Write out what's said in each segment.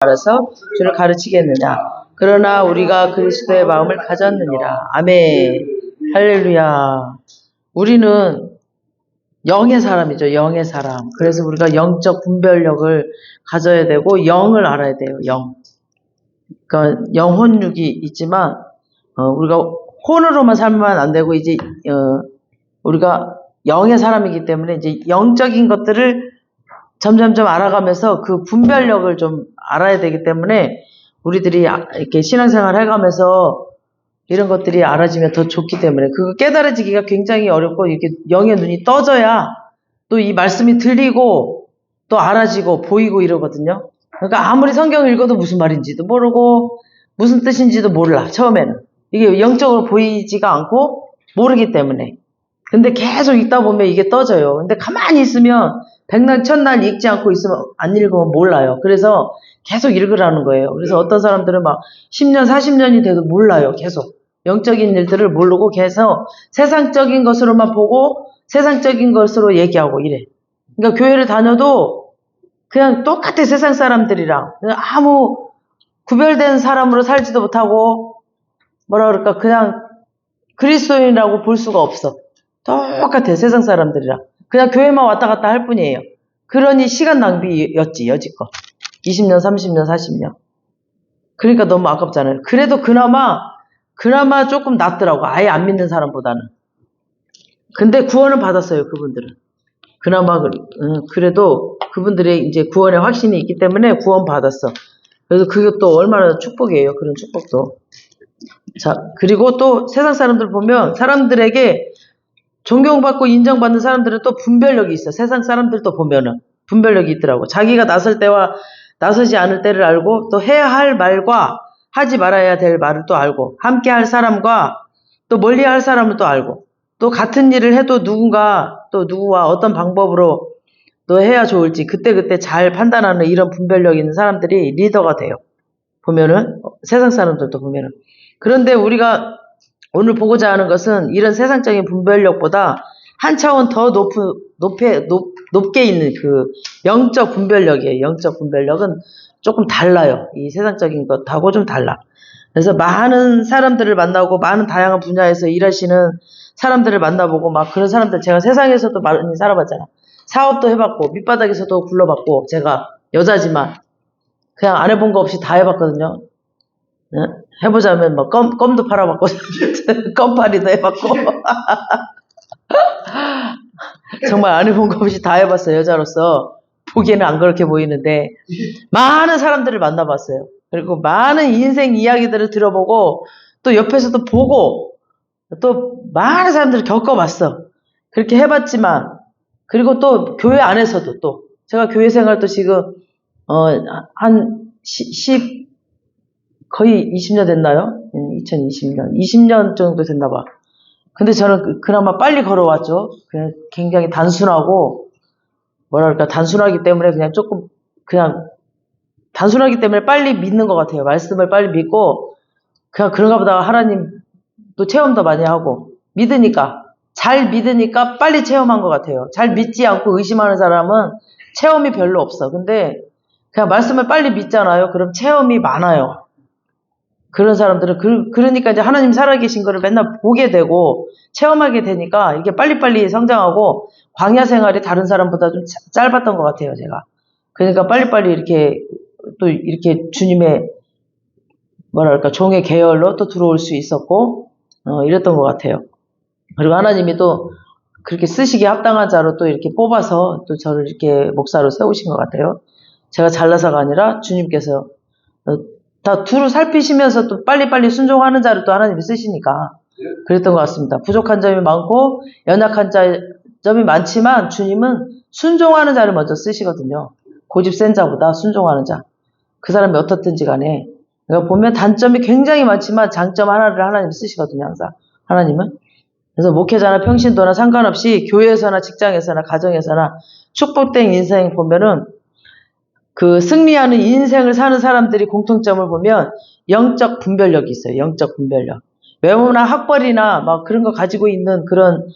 알아서 주를 가르치겠느냐. 그러나 우리가 그리스도의 마음을 가졌느니라. 아멘. 할렐루야. 우리는 영의 사람이죠. 영의 사람. 그래서 우리가 영적 분별력을 가져야 되고 영을 알아야 돼요. 영. 그러니까 영혼육이 있지만 우리가 혼으로만 살면 안 되고 이제 우리가 영의 사람이기 때문에 이제 영적인 것들을 점점점 알아가면서 그 분별력을 좀 알아야 되기 때문에 우리들이 이렇게 신앙생활 해가면서 이런 것들이 알아지면 더 좋기 때문에 그거 깨달아지기가 굉장히 어렵고 이렇게 영의 눈이 떠져야 또 이 말씀이 들리고 또 알아지고 보이고 이러거든요. 그러니까 아무리 성경을 읽어도 무슨 말인지도 모르고 무슨 뜻인지도 몰라. 처음에는 이게 영적으로 보이지가 않고 모르기 때문에. 근데 계속 읽다 보면 이게 떠져요. 근데 가만히 있으면 백날 천날 읽지 않고 있으면 안 읽으면 몰라요. 그래서 계속 읽으라는 거예요. 그래서 어떤 사람들은 막 10년 40년이 돼도 몰라요. 계속 영적인 일들을 모르고 계속 세상적인 것으로만 보고 세상적인 것으로 얘기하고 이래. 그러니까 교회를 다녀도 그냥 똑같아. 세상 사람들이랑 아무 구별된 사람으로 살지도 못하고 뭐라 그럴까 그냥 그리스도인이라고 볼 수가 없어. 똑같아. 세상 사람들이랑 그냥 교회만 왔다 갔다 할 뿐이에요. 그러니 시간 낭비였지 여지껏 20년 30년 40년. 그러니까 너무 아깝잖아요. 그래도 그나마 조금 낫더라고. 아예 안 믿는 사람보다는. 근데 구원을 받았어요. 그분들은. 그나마 그래도 그분들의 이제 구원의 확신이 있기 때문에 구원 받았어. 그래서 그게 또 얼마나 축복이에요. 그런 축복도. 자, 그리고 또 세상 사람들 보면 사람들에게 존경받고 인정받는 사람들은 또 분별력이 있어. 세상 사람들도 보면은 분별력이 있더라고. 자기가 나설 때와 나서지 않을 때를 알고 또 해야 할 말과 하지 말아야 될 말을 또 알고 함께 할 사람과 또 멀리 할 사람을 또 알고 또 같은 일을 해도 누구와 어떤 방법으로 또 해야 좋을지 그때그때 잘 판단하는 이런 분별력 있는 사람들이 리더가 돼요. 보면은 세상 사람들도 보면은. 그런데 우리가 오늘 보고자 하는 것은 이런 세상적인 분별력보다 한 차원 더 높게 있는 그 영적 분별력이에요. 영적 분별력은 조금 달라요. 이 세상적인 것하고 좀 달라. 그래서 많은 사람들을 만나고 많은 다양한 분야에서 일하시는 사람들을 만나보고 막 그런 사람들 제가 세상에서도 많이 살아봤잖아. 사업도 해봤고 밑바닥에서도 굴러봤고 제가 여자지만 그냥 안 해본 거 없이 다 해봤거든요. 네? 해보자면 뭐 껌도 팔아봤고 껌파리도 해봤고 정말 안 해본 거 없이 다 해봤어요. 여자로서 보기에는 안 그렇게 보이는데 많은 사람들을 만나봤어요. 그리고 많은 인생 이야기들을 들어보고 또 옆에서도 보고 또 많은 사람들을 겪어봤어. 그렇게 해봤지만 그리고 또 교회 안에서도 또 제가 교회 생활도 지금 한 거의 20년 됐나요? 2020년 20년 정도 됐나 봐. 근데 저는 그나마 빨리 걸어왔죠. 그냥 굉장히 단순하고 뭐랄까 단순하기 때문에 단순하기 때문에 빨리 믿는 것 같아요. 말씀을 빨리 믿고 그냥 그런가 보다 하나님 또 체험도 많이 하고 잘 믿으니까 빨리 체험한 것 같아요. 잘 믿지 않고 의심하는 사람은 체험이 별로 없어. 근데 그냥 말씀을 빨리 믿잖아요. 그럼 체험이 많아요. 그런 사람들은 그러니까 이제 하나님 살아계신 거를 맨날 보게 되고 체험하게 되니까 이게 빨리빨리 성장하고 광야 생활이 다른 사람보다 좀 짧았던 것 같아요, 제가. 그러니까 빨리빨리 이렇게 주님의 뭐랄까 종의 계열로 또 들어올 수 있었고 이랬던 것 같아요. 그리고 하나님이 또 그렇게 쓰시기에 합당한 자로 또 이렇게 뽑아서 또 저를 이렇게 목사로 세우신 것 같아요. 제가 잘나서가 아니라 주님께서 다 두루 살피시면서 또 빨리빨리 순종하는 자를 또 하나님이 쓰시니까 그랬던 것 같습니다. 부족한 점이 많고 연약한 점이 많지만 주님은 순종하는 자를 먼저 쓰시거든요. 고집 센 자보다 순종하는 자. 그 사람이 어떻든지 간에. 그러니까 보면 단점이 굉장히 많지만 장점 하나를 하나님이 쓰시거든요. 항상 하나님은. 그래서 목회자나 평신도나 상관없이 교회에서나 직장에서나 가정에서나 축복된 인생 보면은 그 승리하는 인생을 사는 사람들이 공통점을 보면 영적 분별력이 있어요. 영적 분별력. 외모나 학벌이나 막 그런 거 가지고 있는 그런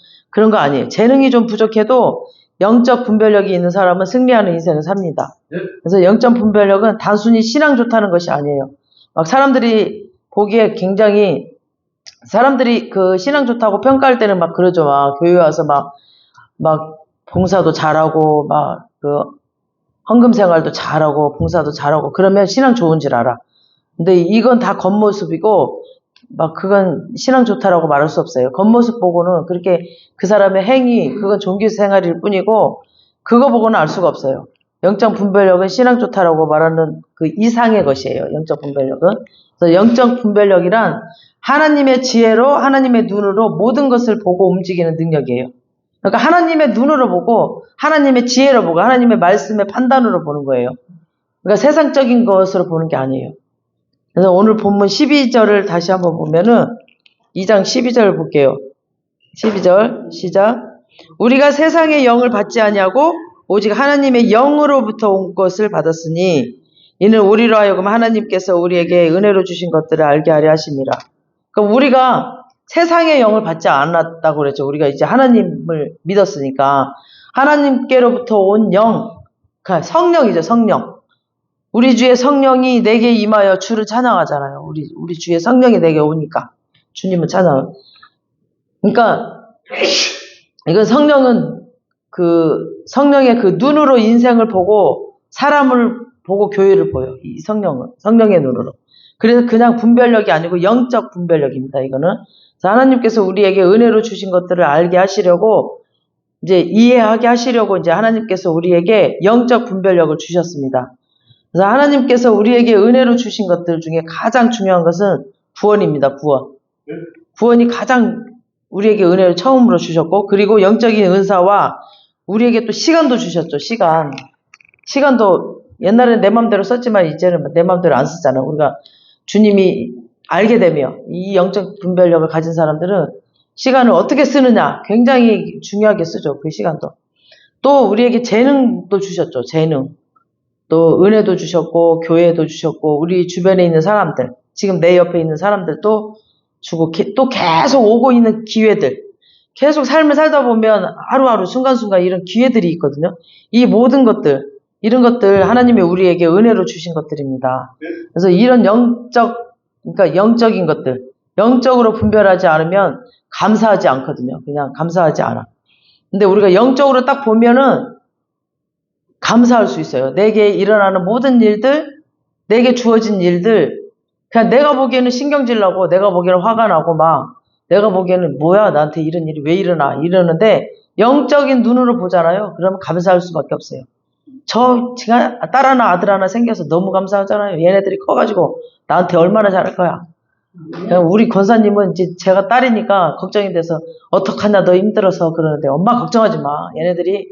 거 아니에요. 재능이 좀 부족해도 영적 분별력이 있는 사람은 승리하는 인생을 삽니다. 그래서 영적 분별력은 단순히 신앙 좋다는 것이 아니에요. 막 사람들이 보기에 굉장히 사람들이 그 신앙 좋다고 평가할 때는 막 그러죠. 막 교회 와서 막 봉사도 잘하고 막 그 헌금 생활도 잘하고 봉사도 잘하고 그러면 신앙 좋은 줄 알아. 근데 이건 다 겉모습이고 막 그건 신앙 좋다라고 말할 수 없어요. 겉모습 보고는 그렇게 그 사람의 행위 그건 종교 생활일 뿐이고 그거 보고는 알 수가 없어요. 영적 분별력은 신앙 좋다라고 말하는 그 이상의 것이에요. 영적 분별력은. 그래서 영적 분별력이란 하나님의 지혜로 하나님의 눈으로 모든 것을 보고 움직이는 능력이에요. 그러니까 하나님의 눈으로 보고 하나님의 지혜로 보고 하나님의 말씀의 판단으로 보는 거예요. 그러니까 세상적인 것으로 보는 게 아니에요. 그래서 오늘 본문 12절을 다시 한번 보면은 2장 12절 볼게요. 12절 시작. 우리가 세상의 영을 받지 아니하고 오직 하나님의 영으로부터 온 것을 받았으니 이는 우리로 하여금 하나님께서 우리에게 은혜로 주신 것들을 알게 하려 하심이라. 그러니까 우리가 세상의 영을 받지 않았다고 그랬죠. 우리가 이제 하나님을 믿었으니까 하나님께로부터 온 영, 그러니까 성령이죠. 성령. 우리 주의 성령이 내게 임하여 주를 찬양하잖아요. 우리 주의 성령이 내게 오니까 주님은 찬양. 그러니까 이건 성령은 성령의 그 눈으로 인생을 보고 사람을 보고 교회를 보여. 이 성령의 눈으로. 그래서 그냥 분별력이 아니고 영적 분별력입니다. 이거는. 그래서 하나님께서 우리에게 은혜로 주신 것들을 알게 하시려고 이제 이해하게 하시려고 이제 하나님께서 우리에게 영적 분별력을 주셨습니다. 그래서 하나님께서 우리에게 은혜로 주신 것들 중에 가장 중요한 것은 구원입니다. 구원. 구원이 가장 우리에게 은혜를 처음으로 주셨고 그리고 영적인 은사와 우리에게 또 시간도 주셨죠. 시간도 옛날에는 내 맘대로 썼지만 이제는 내 맘대로 안 쓰잖아요. 우리가 주님이 알게 되며 이 영적 분별력을 가진 사람들은 시간을 어떻게 쓰느냐 굉장히 중요하게 쓰죠. 그 시간도. 또 우리에게 재능도 주셨죠. 재능. 또 은혜도 주셨고 교회도 주셨고 우리 주변에 있는 사람들 지금 내 옆에 있는 사람들도 주고 또 계속 오고 있는 기회들 계속 삶을 살다 보면 하루하루 순간순간 이런 기회들이 있거든요. 이 모든 것들 이런 것들 하나님이 우리에게 은혜로 주신 것들입니다. 그래서 이런 그러니까 영적인 것들 영적으로 분별하지 않으면 감사하지 않거든요. 그냥 감사하지 않아. 근데 우리가 영적으로 딱 보면은 감사할 수 있어요. 내게 일어나는 모든 일들, 내게 주어진 일들, 그냥 내가 보기에는 신경질 나고, 내가 보기에는 화가 나고, 내가 보기에는 뭐야, 나한테 이런 일이 왜 일어나, 이러는데, 영적인 눈으로 보잖아요. 그러면 감사할 수밖에 없어요. 제가 딸 하나, 아들 하나 생겨서 너무 감사하잖아요. 얘네들이 커가지고, 나한테 얼마나 잘할 거야. 우리 권사님은 이제 제가 딸이니까 걱정이 돼서, 어떡하냐, 너 힘들어서 그러는데, 엄마 걱정하지 마. 얘네들이,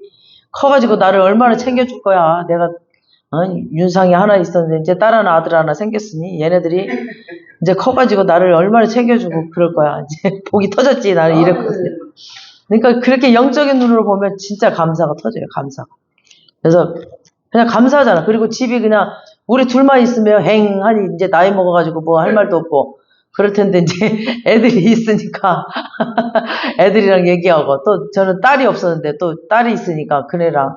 커가지고 나를 얼마나 챙겨줄 거야. 내가 윤상이 하나 있었는데 이제 딸 하나 아들 하나 생겼으니 얘네들이 이제 커가지고 나를 얼마나 챙겨주고 그럴 거야. 이제 복이 터졌지 나는 이랬거든요. 그러니까 그렇게 영적인 눈으로 보면 진짜 감사가 터져요. 감사가. 그래서 그냥 감사하잖아. 그리고 집이 그냥 우리 둘만 있으면 행하니 이제 나이 먹어가지고 뭐 할 말도 없고 그럴 텐데 이제 애들이 있으니까 애들이랑 얘기하고 또 저는 딸이 없었는데 또 딸이 있으니까 그네랑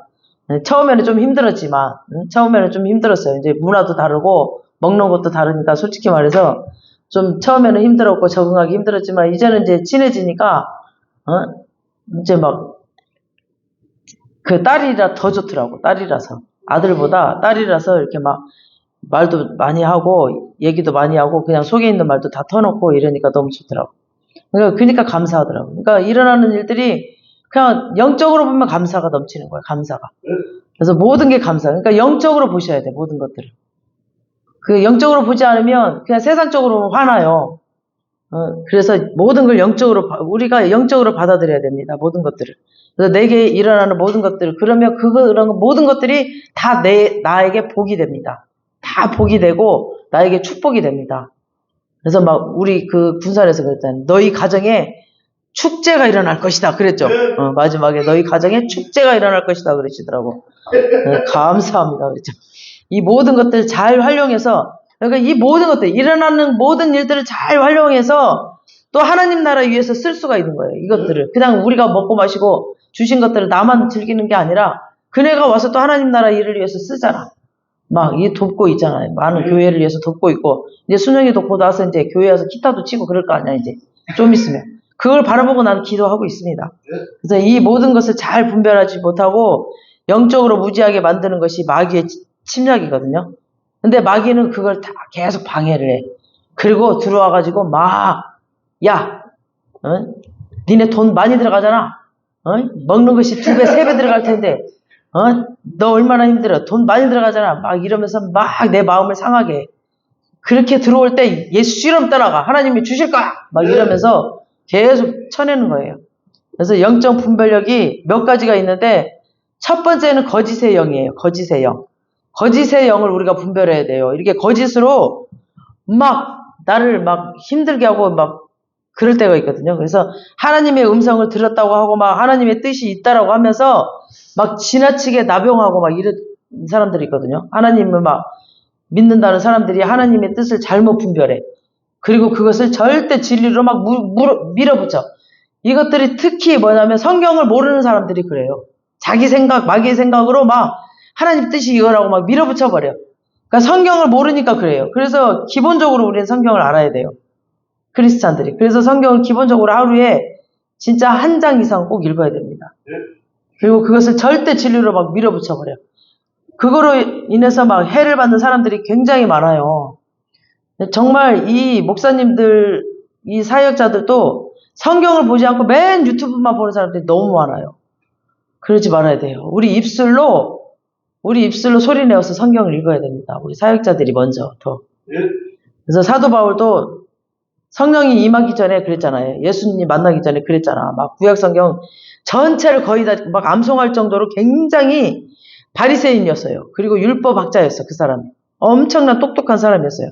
처음에는 좀 힘들었지만 처음에는 좀 힘들었어요. 이제 문화도 다르고 먹는 것도 다르니까 솔직히 말해서 좀 처음에는 힘들었고 적응하기 힘들었지만 이제는 이제 친해지니까 이제 막 그 딸이라 더 좋더라고. 딸이라서 아들보다 딸이라서 이렇게 막 말도 많이 하고 얘기도 많이 하고 그냥 속에 있는 말도 다 터놓고 이러니까 너무 좋더라고. 그러니까 감사하더라고. 그러니까 일어나는 일들이 그냥 영적으로 보면 감사가 넘치는 거예요. 감사가. 그래서 모든 게 감사. 그러니까 영적으로 보셔야 돼. 모든 것들을. 그 영적으로 보지 않으면 그냥 세상적으로 화나요. 그래서 모든 걸 우리가 영적으로 받아들여야 됩니다. 모든 것들을. 그래서 내게 일어나는 모든 것들 그러면 그런 모든 것들이 다 나에게 복이 됩니다. 다 복이 되고 나에게 축복이 됩니다. 그래서 막 우리 그 군산에서 그랬잖아요. 너희 가정에 축제가 일어날 것이다 그랬죠. 마지막에 너희 가정에 축제가 일어날 것이다 그러시더라고. 감사합니다 그랬죠. 이 모든 것들을 잘 활용해서 그러니까 이 모든 것들 일어나는 모든 일들을 잘 활용해서 또 하나님 나라 위해서 쓸 수가 있는 거예요. 이것들을. 그냥 우리가 먹고 마시고 주신 것들을 나만 즐기는 게 아니라 그네가 와서 또 하나님 나라 일을 위해서 쓰잖아. 막, 이 돕고 있잖아요. 많은 교회를 위해서 돕고 있고, 이제 순영이도 곧 와서 이제 교회 와서 기타도 치고 그럴 거 아니야, 이제. 좀 있으면. 그걸 바라보고 나는 기도하고 있습니다. 그래서 이 모든 것을 잘 분별하지 못하고, 영적으로 무지하게 만드는 것이 마귀의 침략이거든요. 근데 마귀는 그걸 다 계속 방해를 해. 그리고 들어와가지고 야, 니네 돈 많이 들어가잖아. 먹는 것이 2배, 3배 들어갈 텐데, 너 얼마나 힘들어. 돈 많이 들어가잖아. 막 이러면서 막 내 마음을 상하게 해. 그렇게 들어올 때 예수 씨름 떠나가. 하나님이 주실 거야. 막 이러면서 계속 쳐내는 거예요. 그래서 영적 분별력이 몇 가지가 있는데, 첫 번째는 거짓의 영이에요. 거짓의 영. 거짓의 영을 우리가 분별해야 돼요. 이렇게 거짓으로 막 나를 막 힘들게 하고 막 그럴 때가 있거든요. 그래서 하나님의 음성을 들었다고 하고 막 하나님의 뜻이 있다라고 하면서 막 지나치게 나병하고 막 이런 사람들이 있거든요. 하나님을 막 믿는다는 사람들이 하나님의 뜻을 잘못 분별해. 그리고 그것을 절대 진리로 막 밀어붙여. 이것들이 특히 뭐냐면 성경을 모르는 사람들이 그래요. 자기 생각, 마귀의 생각으로 막 하나님 뜻이 이거라고 막 밀어붙여버려. 그러니까 성경을 모르니까 그래요. 그래서 기본적으로 우리는 성경을 알아야 돼요. 크리스찬들이. 그래서 성경을 기본적으로 하루에 진짜 1장 이상 꼭 읽어야 됩니다. 그리고 그것을 절대 진리로 막 밀어붙여버려. 그거로 인해서 막 해를 받는 사람들이 굉장히 많아요. 정말 이 목사님들, 이 사역자들도 성경을 보지 않고 맨 유튜브만 보는 사람들이 너무 많아요. 그러지 말아야 돼요. 우리 입술로 소리 내어서 성경을 읽어야 됩니다. 우리 사역자들이 먼저 더. 그래서 사도 바울도 성령이 임하기 전에 그랬잖아요. 예수님 만나기 전에 그랬잖아. 막 구약 성경 전체를 거의 다 막 암송할 정도로 굉장히 바리새인이었어요. 그리고 율법학자였어, 그 사람이. 엄청난 똑똑한 사람이었어요.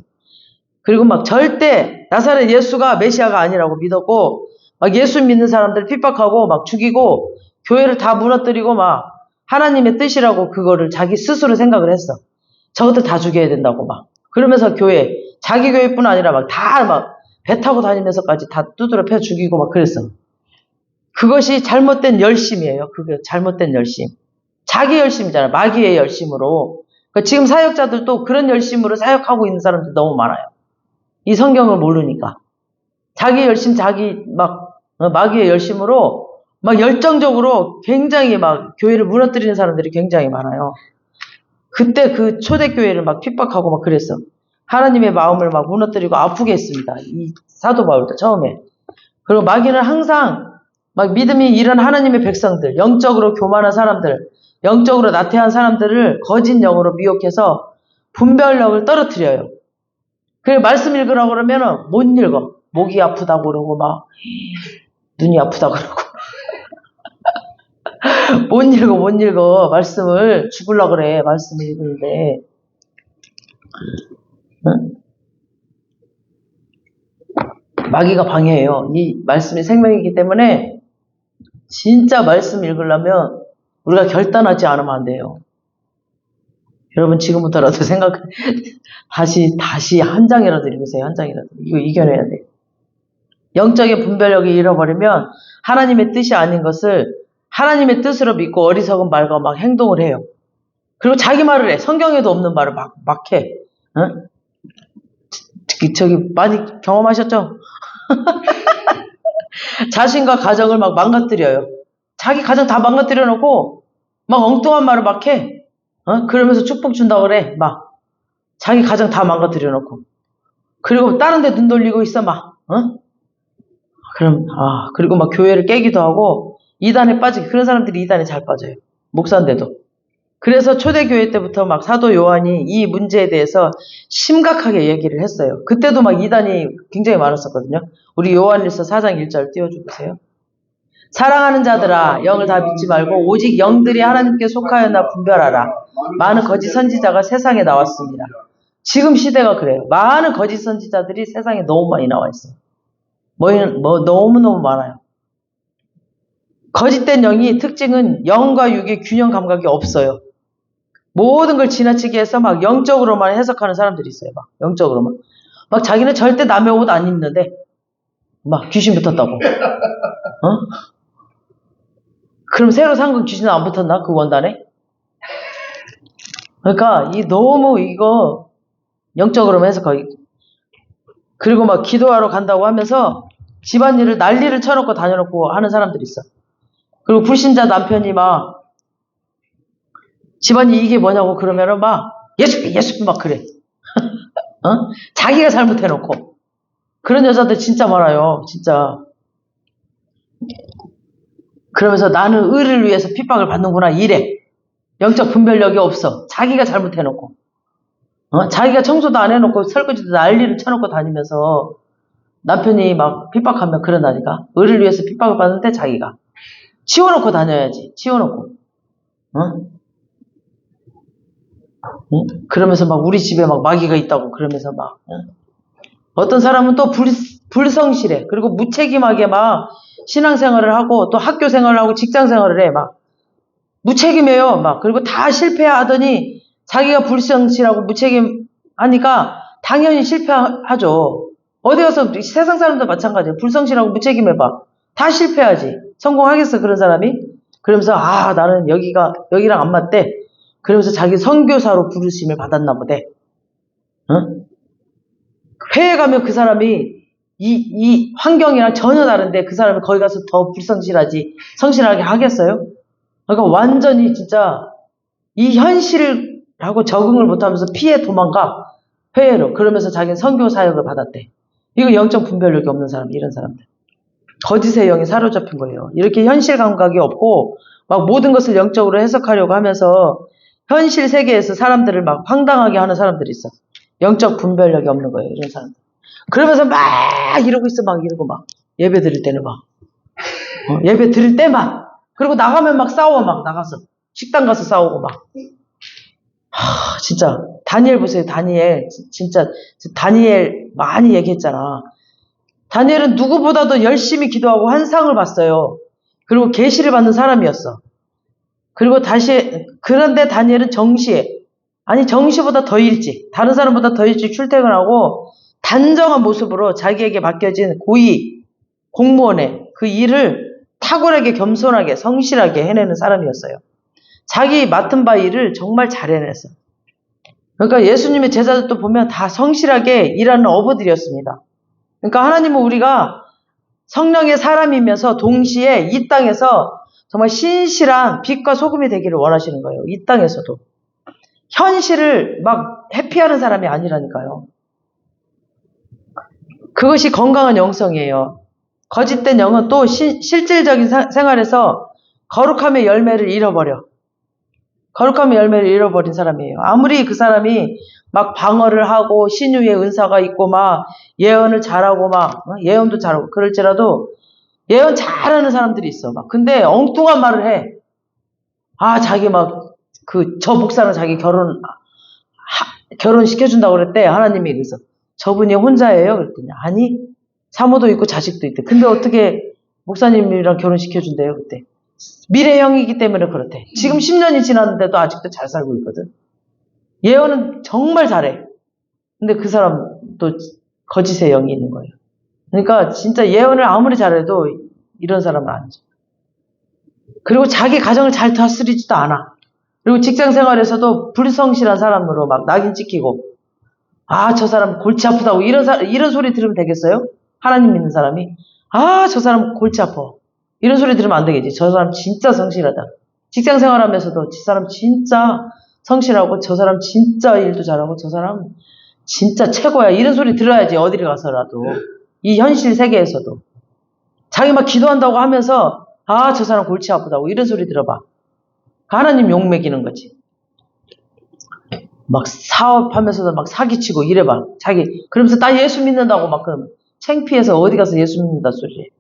그리고 막 절대 나사렛 예수가 메시아가 아니라고 믿었고, 막 예수 믿는 사람들 핍박하고 막 죽이고 교회를 다 무너뜨리고 막 하나님의 뜻이라고 그거를 자기 스스로 생각을 했어. 저것들 다 죽여야 된다고 막. 그러면서 자기 교회뿐 아니라 막 다 막 배 타고 다니면서까지 다 두드려 패 죽이고 막 그랬어. 그것이 잘못된 열심이에요. 그게 잘못된 열심. 자기 열심이잖아. 마귀의 열심으로. 그러니까 지금 사역자들도 그런 열심으로 사역하고 있는 사람들 너무 많아요. 이 성경을 모르니까. 자기 열심, 마귀의 열심으로 막 열정적으로 굉장히 막 교회를 무너뜨리는 사람들이 굉장히 많아요. 그때 그 초대교회를 막 핍박하고 막 그랬어. 하나님의 마음을 막 무너뜨리고 아프게 했습니다. 이 사도 바울도 처음에. 그리고 마귀는 항상 막 믿음이 이런 하나님의 백성들, 영적으로 교만한 사람들, 영적으로 나태한 사람들을 거짓 영으로 미혹해서 분별력을 떨어뜨려요. 그래 말씀 읽으라고 그러면은 못 읽어. 목이 아프다고 그러고 막 눈이 아프다고 그러고 못 읽어. 말씀을 죽으려고 그래. 말씀을 읽는데. 응? 마귀가 방해해요. 이 말씀이 생명이기 때문에 진짜 말씀 읽으려면 우리가 결단하지 않으면 안 돼요. 여러분 지금부터라도 다시 1장이라도 읽으세요. 1장이라도. 이거 이겨내야 돼. 영적인 분별력이 잃어버리면 하나님의 뜻이 아닌 것을 하나님의 뜻으로 믿고 어리석은 말과 막 행동을 해요. 그리고 자기 말을 해. 성경에도 없는 말을 막 해. 응? 저기 많이 경험하셨죠? 자신과 가정을 막 망가뜨려요. 자기 가정 다 망가뜨려 놓고 막 엉뚱한 말을 막 해. 그러면서 축복 준다고 그래. 막 자기 가정 다 망가뜨려 놓고. 그리고 다른 데 눈 돌리고 있어 막. 그리고 막 교회를 깨기도 하고 이단에 빠지고 그런 사람들이 이단에 잘 빠져요. 목사인데도. 그래서 초대교회 때부터 막 사도 요한이 이 문제에 대해서 심각하게 얘기를 했어요. 그때도 막 이단이 굉장히 많았었거든요. 우리 요한일서 4장 1절 띄워주세요. 사랑하는 자들아 영을 다 믿지 말고 오직 영들이 하나님께 속하였나 분별하라. 많은 거짓 선지자가 세상에 나왔습니다. 지금 시대가 그래요. 많은 거짓 선지자들이 세상에 너무 많이 나와 있어요. 너무너무 많아요. 거짓된 영이 특징은 영과 육의 균형 감각이 없어요. 모든 걸 지나치게 해서 막 영적으로만 해석하는 사람들이 있어요. 막 영적으로만. 막 자기는 절대 남의 옷 안 입는데 막 귀신 붙었다고. 어? 그럼 새로 산 건 귀신은 안 붙었나? 그 원단에? 그러니까 너무 이거 영적으로 해석하기. 그리고 막 기도하러 간다고 하면서 집안일을 난리를 쳐놓고 다녀놓고 하는 사람들이 있어. 그리고 불신자 남편이 막 집안일 이게 뭐냐고 그러면은 막 예수 막 그래. 어? 자기가 잘못해놓고. 그런 여자들 진짜 많아요. 진짜. 그러면서 나는 의를 위해서 핍박을 받는구나 이래. 영적 분별력이 없어. 자기가 잘못해놓고. 자기가 청소도 안 해놓고 설거지도 난리를 쳐놓고 다니면서 남편이 막 핍박하면 그런다니까. 의를 위해서 핍박을 받는데 자기가. 치워놓고 다녀야지. 치워놓고. 응? 그러면서 막 우리 집에 막 마귀가 있다고 그러면서 막. 어떤 사람은 또 불성실해. 그리고 무책임하게 막 신앙생활을 하고 또 학교 생활을 하고 직장 생활을 해. 막 무책임해요. 막 그리고 다 실패하더니 자기가 불성실하고 무책임하니까 당연히 실패하죠. 어디 가서 세상 사람도 마찬가지예요. 불성실하고 무책임해봐. 다 실패하지. 성공하겠어 그런 사람이? 그러면서 나는 여기랑 안 맞대. 그러면서 자기 선교사로 부르심을 받았나 보대. 응? 회에 가면 그 사람이 이 환경이랑 전혀 다른데 그 사람이 거기 가서 더 불성실하지 성실하게 하겠어요? 그러니까 완전히 진짜 이 현실하고 적응을 못하면서 피해 도망가 회의로. 그러면서 자기는 선교 사역을 받았대. 이거 영적 분별력이 없는 사람, 이런 사람들. 거짓의 영이 사로잡힌 거예요. 이렇게 현실 감각이 없고 막 모든 것을 영적으로 해석하려고 하면서 현실 세계에서 사람들을 막 황당하게 하는 사람들이 있어. 영적 분별력이 없는 거예요, 이런 사람들. 그러면서 막 이러고 있어, 막 이러고 막 예배 드릴 때는 막 예배 드릴 때만. 그리고 나가면 막 싸워, 막 나가서 식당 가서 싸우고 막. 진짜 다니엘 보세요. 다니엘 진짜 다니엘 많이 얘기했잖아. 다니엘은 누구보다도 열심히 기도하고 환상을 봤어요. 그리고 계시를 받는 사람이었어. 그리고 그런데 다니엘은 정시에, 아니 정시보다 더 일찍, 다른 사람보다 더 일찍 출퇴근하고 단정한 모습으로 자기에게 맡겨진 고위 공무원의 그 일을 탁월하게 겸손하게 성실하게 해내는 사람이었어요. 자기 맡은 바 일을 정말 잘 해냈어. 그러니까 예수님의 제자들도 보면 다 성실하게 일하는 어부들이었습니다. 그러니까 하나님은 우리가 성령의 사람이면서 동시에 이 땅에서 정말 신실한 빛과 소금이 되기를 원하시는 거예요. 이 땅에서도. 현실을 막 회피하는 사람이 아니라니까요. 그것이 건강한 영성이에요. 거짓된 영은 또 실질적인 생활에서 거룩함의 열매를 잃어버려. 거룩함의 열매를 잃어버린 사람이에요. 아무리 그 사람이 막 방언을 하고 신유의 은사가 있고 막 예언을 잘하고 막 예언도 잘하고 그럴지라도 예언 잘하는 사람들이 있어. 막 근데 엉뚱한 말을 해. 자기 막 저 목사랑 자기 결혼 시켜준다고 그랬대. 하나님이. 그래서 저분이 혼자예요? 그랬더니 아니 사모도 있고 자식도 있대. 근데 어떻게 목사님이랑 결혼시켜준대요? 그때 미래형이기 때문에 그렇대. 지금 10년이 지났는데도 아직도 잘 살고 있거든. 예언은 정말 잘해. 근데 그 사람도 거짓의 영이 있는 거예요. 그러니까 진짜 예언을 아무리 잘해도 이런 사람은 아니죠. 그리고 자기 가정을 잘 다스리지도 않아. 그리고 직장 생활에서도 불성실한 사람으로 막 낙인 찍히고, 저 사람 골치 아프다고 이런 소리 들으면 되겠어요? 하나님 믿는 사람이 저 사람 골치 아파. 이런 소리 들으면 안 되겠지. 저 사람 진짜 성실하다. 직장 생활하면서도 저 사람 진짜 성실하고 저 사람 진짜 일도 잘하고 저 사람 진짜 최고야. 이런 소리 들어야지. 어디를 가서라도. 이 현실 세계에서도. 자기 막 기도한다고 하면서 저 사람 골치 아프다고 이런 소리 들어봐. 하나님 욕 먹이는 거지. 막 사업하면서도 막 사기치고 이래봐. 그러면서 나 예수 믿는다고 막 그러면 창피해서 어디 가서 예수 믿는다 소리.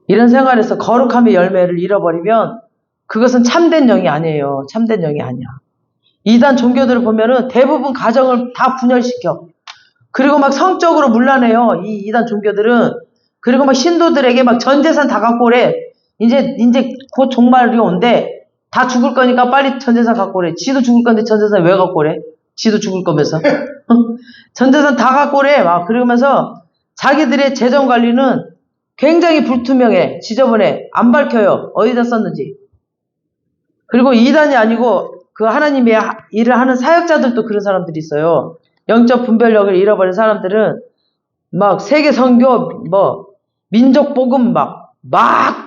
이런 생활에서 거룩함의 열매를 잃어버리면 그것은 참된 영이 아니에요. 참된 영이 아니야. 이단 종교들을 보면은 대부분 가정을 다 분열시켜. 그리고 막 성적으로 문란해요. 이 이단 종교들은. 그리고 막 신도들에게 막 전 재산 다 갖고 오래. 이제 곧 종말이 온대. 다 죽을 거니까 빨리 전 재산 갖고 오래. 지도 죽을 건데 전 재산 왜 갖고 오래? 지도 죽을 거면서. 전 재산 다 갖고 오래. 막 그러면서 자기들의 재정 관리는 굉장히 불투명해. 지저분해. 안 밝혀요. 어디다 썼는지. 그리고 이단이 아니고 그 하나님의 일을 하는 사역자들도 그런 사람들이 있어요. 영적 분별력을 잃어버린 사람들은 막 세계 선교, 민족 복음 막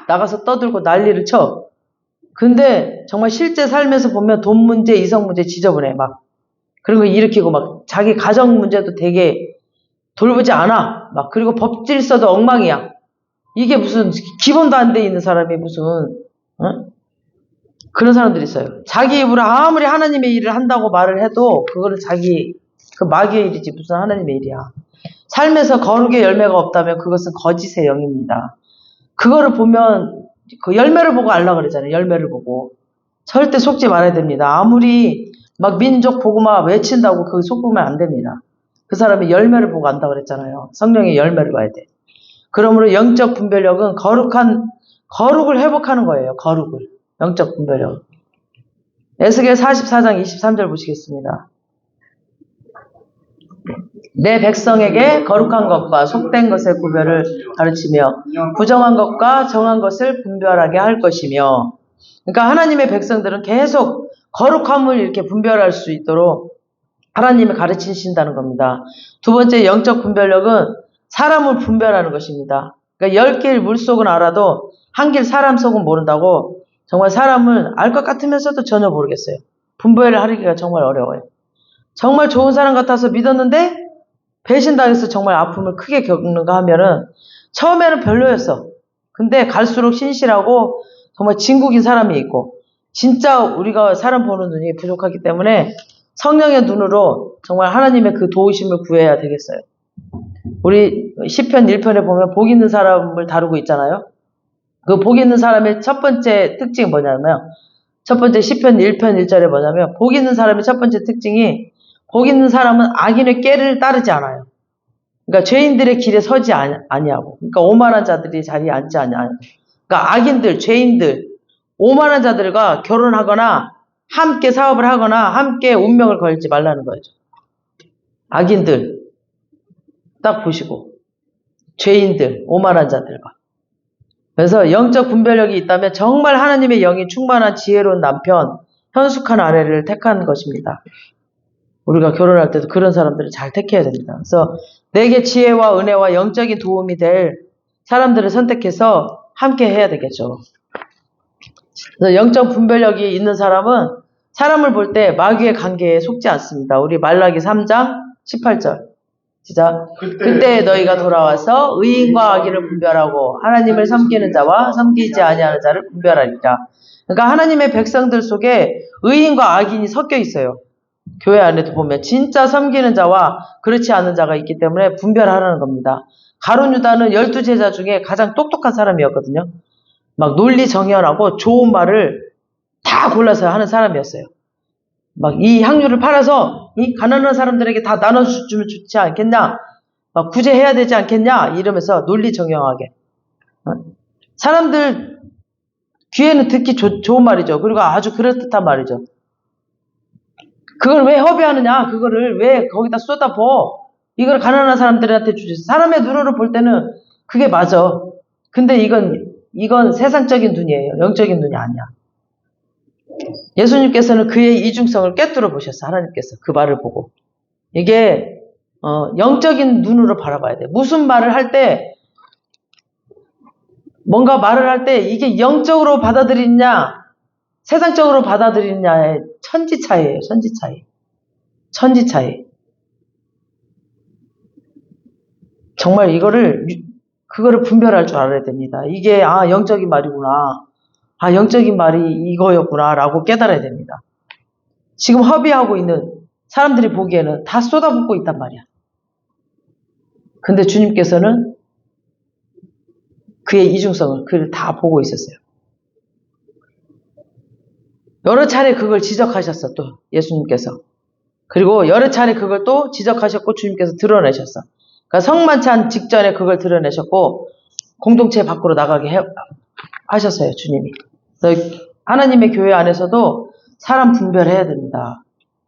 나가서 떠들고 난리를 쳐. 근데 정말 실제 삶에서 보면 돈 문제, 이성 문제 지저분해. 막 그런 거 일으키고 막 자기 가정 문제도 되게 돌보지 않아. 막 그리고 법 질서도 엉망이야. 이게 무슨 기본도 안 돼 있는 사람이 무슨 그런 사람들이 있어요. 자기 입으로 아무리 하나님의 일을 한다고 말을 해도 그거는 자기 그 마귀의 일이지 무슨 하나님의 일이야. 삶에서 거룩의 열매가 없다면 그것은 거짓의 영입니다. 그거를 보면 그 열매를 보고 알라 그러잖아요. 열매를 보고 절대 속지 말아야 됩니다. 아무리 막 민족 복음화 외친다고 그거 속으면 안 됩니다. 그 사람이 열매를 보고 안다 그랬잖아요. 성령의 열매를 봐야 돼. 그러므로 영적 분별력은 거룩을 회복하는 거예요. 거룩을. 영적 분별력. 에스겔 44장 23절 보시겠습니다. 내 백성에게 거룩한 것과 속된 것의 구별을 가르치며 부정한 것과 정한 것을 분별하게 할 것이며, 그러니까 하나님의 백성들은 계속 거룩함을 이렇게 분별할 수 있도록 하나님이 가르치신다는 겁니다. 두 번째 영적 분별력은 사람을 분별하는 것입니다. 그러니까 10길 물속은 알아도 한 길 사람 속은 모른다고. 정말 사람은 알 것 같으면서도 전혀 모르겠어요. 분별을 하기가 정말 어려워요. 정말 좋은 사람 같아서 믿었는데 배신당해서 정말 아픔을 크게 겪는가 하면은 처음에는 별로였어. 근데 갈수록 신실하고 정말 진국인 사람이 있고, 진짜 우리가 사람 보는 눈이 부족하기 때문에 성령의 눈으로 정말 하나님의 그 도우심을 구해야 되겠어요. 우리 시편 1편에 보면 복 있는 사람을 다루고 있잖아요. 그 복 있는 사람의 첫 번째 특징이 뭐냐면, 첫 번째 시편 1편 1절에 뭐냐면, 복 있는 사람의 첫 번째 특징이, 복 있는 사람은 악인의 꾀를 따르지 않아요. 그러니까 죄인들의 길에 서지 아니하고, 그러니까 오만한 자들이 자리에 앉지 아니하고, 그러니까 악인들, 죄인들, 오만한 자들과 결혼하거나 함께 사업을 하거나 함께 운명을 걸지 말라는 거죠. 악인들 딱 보시고, 죄인들, 오만한 자들과. 그래서 영적 분별력이 있다면 정말 하나님의 영이 충만한 지혜로운 남편, 현숙한 아내를 택한 것입니다. 우리가 결혼할 때도 그런 사람들을 잘 택해야 됩니다. 그래서 내게 지혜와 은혜와 영적인 도움이 될 사람들을 선택해서 함께 해야 되겠죠. 그래서 영적 분별력이 있는 사람은 사람을 볼 때 마귀의 관계에 속지 않습니다. 우리 말라기 3장 18절. 시작. 그때 너희가 돌아와서 의인과 악인을 분별하고 하나님을 섬기는 자와 섬기지 아니하는 자를 분별하리라. 그러니까 하나님의 백성들 속에 의인과 악인이 섞여 있어요. 교회 안에도 보면 진짜 섬기는 자와 그렇지 않은 자가 있기 때문에 분별하라는 겁니다. 가룟 유다는 12제자 중에 가장 똑똑한 사람이었거든요. 막 논리 정연하고 좋은 말을 다 골라서 하는 사람이었어요. 막 이 향유를 팔아서 이 가난한 사람들에게 다 나눠주면 좋지 않겠냐? 막 구제해야 되지 않겠냐? 이러면서 논리정연하게. 사람들 귀에는 듣기 좋은 말이죠. 그리고 아주 그럴듯한 말이죠. 그걸 왜 허비하느냐? 그거를 왜 거기다 쏟아부어? 이걸 가난한 사람들한테 주지. 사람의 눈으로 볼 때는 그게 맞아. 근데 이건 세상적인 눈이에요. 영적인 눈이 아니야. 예수님께서는 그의 이중성을 꿰뚫어 보셨어. 하나님께서 그 말을 보고. 이게 영적인 눈으로 바라봐야 돼. 무슨 말을 할 때, 뭔가 말을 할 때 이게 영적으로 받아들이냐 세상적으로 받아들이냐의 천지 차이예요. 천지 차이. 정말 그거를 분별할 줄 알아야 됩니다. 이게 영적인 말이구나. 영적인 말이 이거였구나 라고 깨달아야 됩니다. 지금 허비하고 있는 사람들이 보기에는 다 쏟아붓고 있단 말이야. 근데 주님께서는 그의 이중성을 그를 다 보고 있었어요. 여러 차례 그걸 지적하셨어. 또 예수님께서. 그리고 여러 차례 그걸 또 지적하셨고 주님께서 드러내셨어. 그러니까 성만찬 직전에 그걸 드러내셨고 공동체 밖으로 나가게 하셨어요. 주님이. 그래서 하나님의 교회 안에서도 사람 분별해야 됩니다.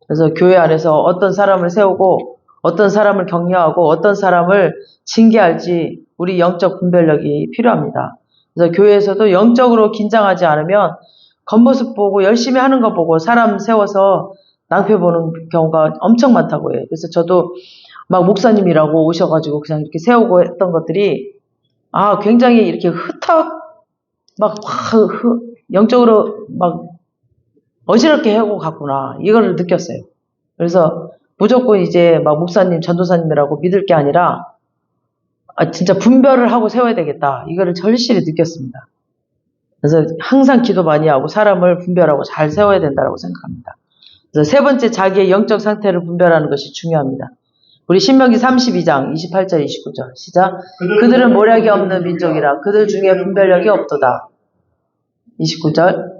그래서 교회 안에서 어떤 사람을 세우고 어떤 사람을 격려하고 어떤 사람을 징계할지 우리 영적 분별력이 필요합니다. 그래서 교회에서도 영적으로 긴장하지 않으면 겉모습 보고 열심히 하는 거 보고 사람 세워서 낭패 보는 경우가 엄청 많다고 해요. 그래서 저도 막 목사님이라고 오셔가지고 그냥 이렇게 세우고 했던 것들이 굉장히 이렇게 막 영적으로 막 어지럽게 하고 갔구나 이거를 느꼈어요. 그래서 무조건 이제 막 목사님, 전도사님이라고 믿을 게 아니라 진짜 분별을 하고 세워야 되겠다 이거를 절실히 느꼈습니다. 그래서 항상 기도 많이 하고 사람을 분별하고 잘 세워야 된다고 생각합니다. 그래서 세 번째 자기의 영적 상태를 분별하는 것이 중요합니다. 우리 신명기 32장 28절 29절 시작. 그들은 모략이 없는 민족이라 그들 중에 분별력이 없도다. 29절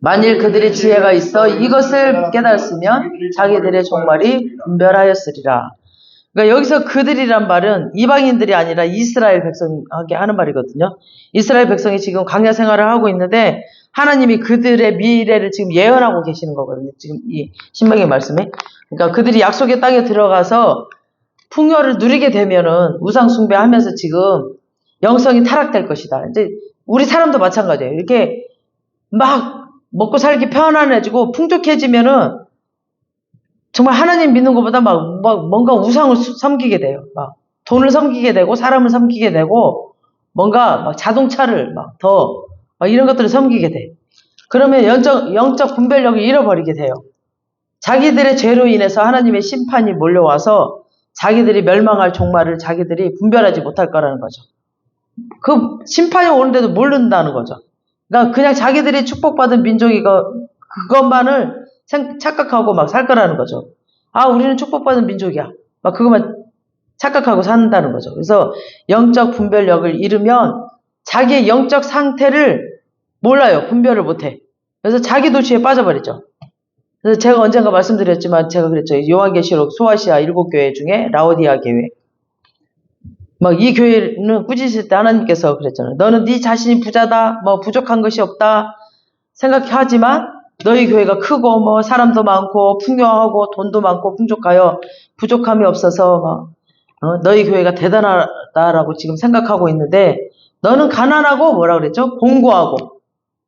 만일 그들이 지혜가 있어 이것을 깨달았으면 자기들의 종말이 분별하였으리라. 그러니까 여기서 그들이란 말은 이방인들이 아니라 이스라엘 백성에게 하는 말이거든요. 이스라엘 백성이 지금 광야 생활을 하고 있는데 하나님이 그들의 미래를 지금 예언하고 계시는 거거든요. 지금 이 신명기 말씀에. 그러니까 그들이 약속의 땅에 들어가서 풍요를 누리게 되면은 우상 숭배하면서 지금 영성이 타락될 것이다. 이제 우리 사람도 마찬가지예요. 이렇게 막 먹고 살기 편안해지고 풍족해지면은 정말 하나님 믿는 것보다 막 뭔가 우상을 섬기게 돼요. 막 돈을 섬기게 되고 사람을 섬기게 되고 뭔가 막 자동차를 막 이런 것들을 섬기게 돼. 그러면 영적 분별력을 잃어버리게 돼요. 자기들의 죄로 인해서 하나님의 심판이 몰려와서 자기들이 멸망할 종말을 자기들이 분별하지 못할 거라는 거죠. 그 심판이 오는데도 모른다는 거죠. 그러니까 그냥 자기들이 축복받은 민족이 그것만을 착각하고 막 살 거라는 거죠. 우리는 축복받은 민족이야. 막 그것만 착각하고 산다는 거죠. 그래서 영적 분별력을 잃으면 자기의 영적 상태를 몰라요. 분별을 못해. 그래서 자기 도취에 빠져버리죠. 그래서 제가 언젠가 말씀드렸지만 제가 그랬죠. 요한계시록 소아시아 7교회 중에 라오디아 교회. 막 이 교회는 꾸짖을 때 하나님께서 그랬잖아요. 너는 네 자신이 부자다, 부족한 것이 없다 생각하지만 너희 교회가 크고 사람도 많고 풍요하고 돈도 많고 풍족하여 부족함이 없어서 너희 교회가 대단하다라고 지금 생각하고 있는데 너는 가난하고 뭐라 그랬죠? 공고하고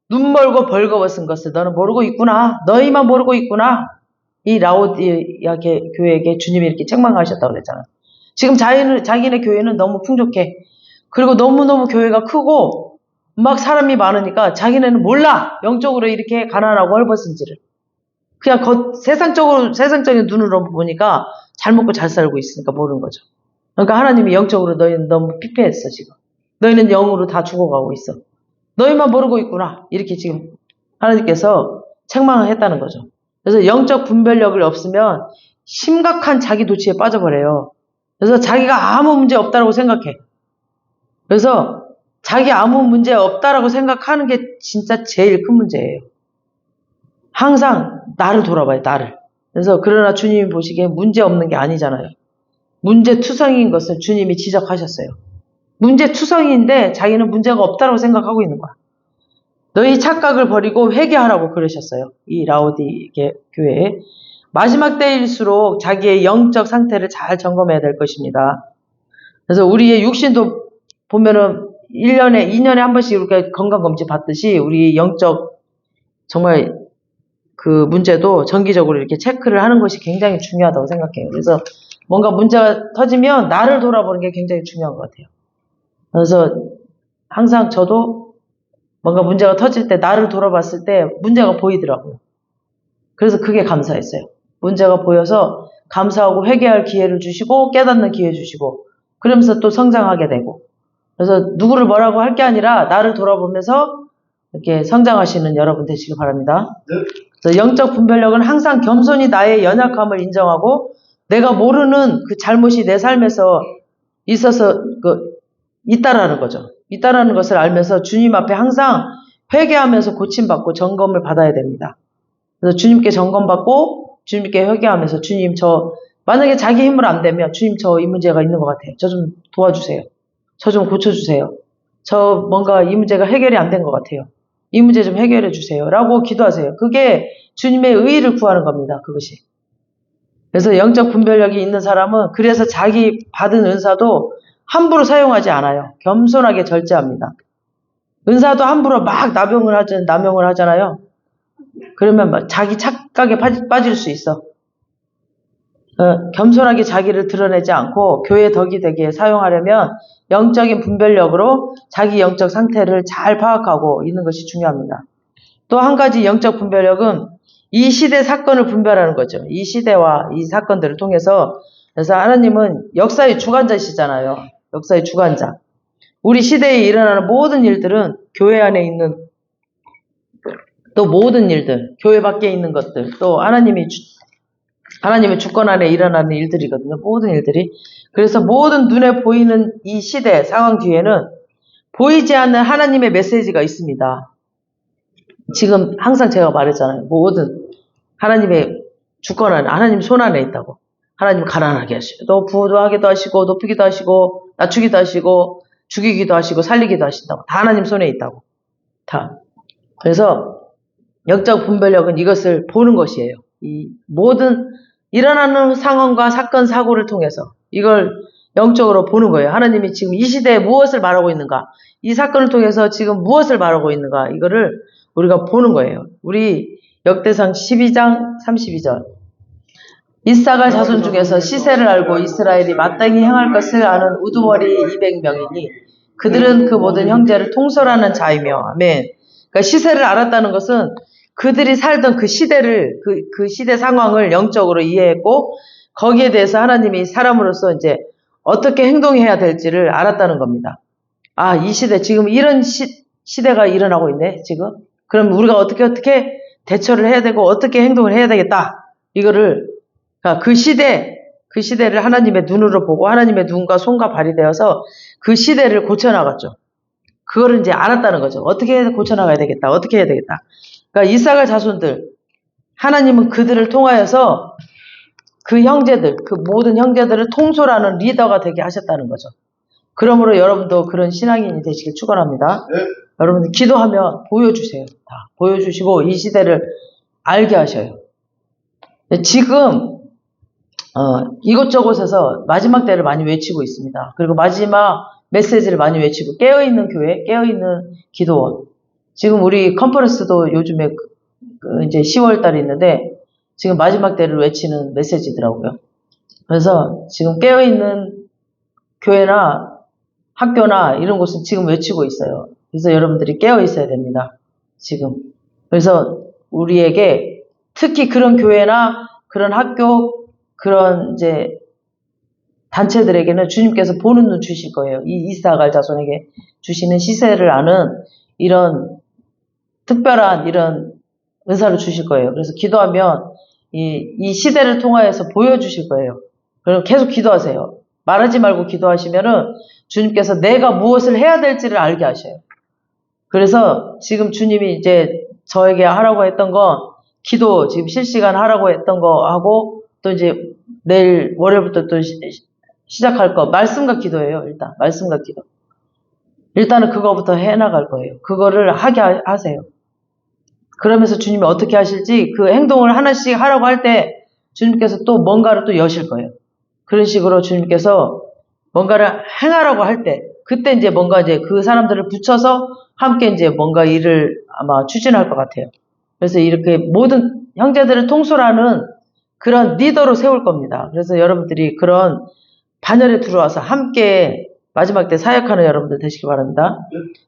눈 멀고 벌거벗은 쓴 것을 너는 모르고 있구나. 너희만 모르고 있구나. 이 라오디아 교회에게 주님이 이렇게 책망하셨다고 그랬잖아요. 지금 자기네 교회는 너무 풍족해. 그리고 너무너무 교회가 크고 막 사람이 많으니까 자기네는 몰라. 영적으로 이렇게 가난하고 헐벗은지를. 그냥 세상적인 눈으로 보니까 잘 먹고 잘 살고 있으니까 모르는 거죠. 그러니까 하나님이 영적으로 너희는 너무 피폐했어 지금. 너희는 영으로 다 죽어가고 있어. 너희만 모르고 있구나. 이렇게 지금 하나님께서 책망을 했다는 거죠. 그래서 영적 분별력을 없으면 심각한 자기 도취에 빠져버려요. 그래서 자기가 아무 문제 없다라고 생각해. 그래서 자기 아무 문제 없다라고 생각하는 게 진짜 제일 큰 문제예요. 항상 나를 돌아봐요. 나를. 그래서 그러나 주님이 보시기에 문제 없는 게 아니잖아요. 문제투성이인 것을 주님이 지적하셨어요. 문제투성이인데 자기는 문제가 없다고 생각하고 있는 거야. 너희 착각을 버리고 회개하라고 그러셨어요. 이 라오디게 교회에. 마지막 때일수록 자기의 영적 상태를 잘 점검해야 될 것입니다. 그래서 우리의 육신도 보면은 1년에, 2년에 한 번씩 이렇게 건강검진 받듯이 우리 영적 정말 그 문제도 정기적으로 이렇게 체크를 하는 것이 굉장히 중요하다고 생각해요. 그래서 뭔가 문제가 터지면 나를 돌아보는 게 굉장히 중요한 것 같아요. 그래서 항상 저도 뭔가 문제가 터질 때 나를 돌아봤을 때 문제가 보이더라고요. 그래서 그게 감사했어요. 문제가 보여서 감사하고 회개할 기회를 주시고 깨닫는 기회 주시고 그러면서 또 성장하게 되고 그래서 누구를 뭐라고 할 게 아니라 나를 돌아보면서 이렇게 성장하시는 여러분 되시길 바랍니다. 그래서 영적 분별력은 항상 겸손히 나의 연약함을 인정하고 내가 모르는 그 잘못이 내 삶에서 있어서 있다라는 거죠. 있다라는 것을 알면서 주님 앞에 항상 회개하면서 고침받고 점검을 받아야 됩니다. 그래서 주님께 점검받고 주님께 회개하면서 주님 만약에 자기 힘으로 안 되면 주님 저 이 문제가 있는 것 같아요. 저 좀 도와주세요. 저 좀 고쳐주세요. 저 뭔가 이 문제가 해결이 안 된 것 같아요. 이 문제 좀 해결해 주세요. 라고 기도하세요. 그게 주님의 의의를 구하는 겁니다. 그것이. 그래서 영적 분별력이 있는 사람은 그래서 자기 받은 은사도 함부로 사용하지 않아요. 겸손하게 절제합니다. 은사도 함부로 막 남용을 하잖아요. 그러면 막 자기 착각에 빠질 수 있어. 겸손하게 자기를 드러내지 않고 교회 덕이 되게 사용하려면 영적인 분별력으로 자기 영적 상태를 잘 파악하고 있는 것이 중요합니다. 또 한 가지 영적 분별력은 이 시대 사건을 분별하는 거죠. 이 시대와 이 사건들을 통해서. 그래서 하나님은 역사의 주관자시잖아요. 역사의 주관자. 우리 시대에 일어나는 모든 일들은 교회 안에 있는 또 모든 일들, 교회 밖에 있는 것들, 또 하나님의 주권 안에 일어나는 일들이거든요. 모든 일들이. 그래서 모든 눈에 보이는 이 시대 상황 뒤에는 보이지 않는 하나님의 메시지가 있습니다. 지금 항상 제가 말했잖아요. 모든 하나님의 주권 안에, 하나님 손 안에 있다고. 하나님 가난하게 하시고, 또 부도하기도 하시고, 높이기도 하시고, 낮추기도 하시고, 죽이기도 하시고, 살리기도 하신다고. 다 하나님 손에 있다고. 다. 그래서 영적 분별력은 이것을 보는 것이에요. 이 모든 일어나는 상황과 사건, 사고를 통해서 이걸 영적으로 보는 거예요. 하나님이 지금 이 시대에 무엇을 말하고 있는가? 이 사건을 통해서 지금 무엇을 말하고 있는가? 이거를 우리가 보는 거예요. 우리 역대상 12장 32절. 이사갈 자손 중에서 시세를 알고 이스라엘이 마땅히 행할 것을 아는 우두머리 200명이니 그들은 그 모든 형제를 통솔하는 자이며. 아멘. 그러니까 시세를 알았다는 것은 그들이 살던 그 시대를, 그 시대 상황을 영적으로 이해했고, 거기에 대해서 하나님이 사람으로서 이제 어떻게 행동해야 될지를 알았다는 겁니다. 아, 이 시대, 지금 이런 시대가 일어나고 있네, 지금. 그럼 우리가 어떻게 대처를 해야 되고, 어떻게 행동을 해야 되겠다. 이거를, 그러니까 그 시대를 하나님의 눈으로 보고, 하나님의 눈과 손과 발이 되어서 그 시대를 고쳐나갔죠. 그거를 이제 알았다는 거죠. 어떻게 고쳐나가야 되겠다, 어떻게 해야 되겠다. 그러니까 이사갈 자손들, 하나님은 그들을 통하여서 그 형제들, 그 모든 형제들을 통솔하는 리더가 되게 하셨다는 거죠. 그러므로 여러분도 그런 신앙인이 되시길 축원합니다. 네. 여러분들 기도하면 보여주세요. 다 보여주시고 이 시대를 알게 하셔요. 지금 이곳저곳에서 마지막 때를 많이 외치고 있습니다. 그리고 마지막 메시지를 많이 외치고 깨어있는 교회, 깨어있는 기도원. 지금 우리 컨퍼런스도 요즘에 이제 10월 달에 있는데 지금 마지막 때를 외치는 메시지더라고요. 그래서 지금 깨어있는 교회나 학교나 이런 곳은 지금 외치고 있어요. 그래서 여러분들이 깨어있어야 됩니다. 지금. 그래서 우리에게 특히 그런 교회나 그런 학교, 그런 이제 단체들에게는 주님께서 보는 눈 주실 거예요. 이 이사갈 자손에게 주시는 시세를 아는 이런 특별한 이런 은사를 주실 거예요. 그래서 기도하면 이 시대를 통하여서 보여주실 거예요. 그럼 계속 기도하세요. 말하지 말고 기도하시면은 주님께서 내가 무엇을 해야 될지를 알게 하셔요. 그래서 지금 주님이 이제 저에게 하라고 했던 거, 기도 지금 실시간 하라고 했던 거 하고, 또 이제 내일 월요일부터 또 시작할 거, 말씀과 기도예요. 일단 말씀과 기도. 일단은 그거부터 해나갈 거예요. 그거를 하게 하세요. 그러면서 주님이 어떻게 하실지 그 행동을 하나씩 하라고 할 때 주님께서 또 뭔가를 또 여실 거예요. 그런 식으로 주님께서 뭔가를 행하라고 할 때, 그때 이제 뭔가 이제 그 사람들을 붙여서 함께 이제 뭔가 일을 아마 추진할 것 같아요. 그래서 이렇게 모든 형제들을 통솔하는 그런 리더로 세울 겁니다. 그래서 여러분들이 그런 반열에 들어와서 함께 마지막 때 사역하는 여러분들 되시기 바랍니다.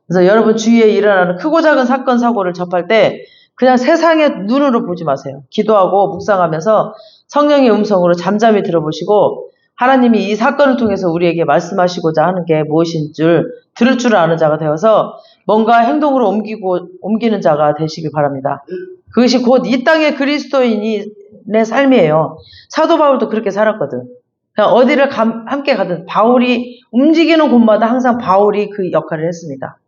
그래서 여러분 주위에 일어나는 크고 작은 사건, 사고를 접할 때 그냥 세상의 눈으로 보지 마세요. 기도하고 묵상하면서 성령의 음성으로 잠잠히 들어보시고 하나님이 이 사건을 통해서 우리에게 말씀하시고자 하는 게 무엇인 줄 들을 줄 아는 자가 되어서 뭔가 행동으로 옮기는 자가 되시길 바랍니다. 그것이 곧 이 땅의 그리스도인의 삶이에요. 사도 바울도 그렇게 살았거든. 그냥 어디를 함께 가든 바울이 움직이는 곳마다 항상 바울이 그 역할을 했습니다.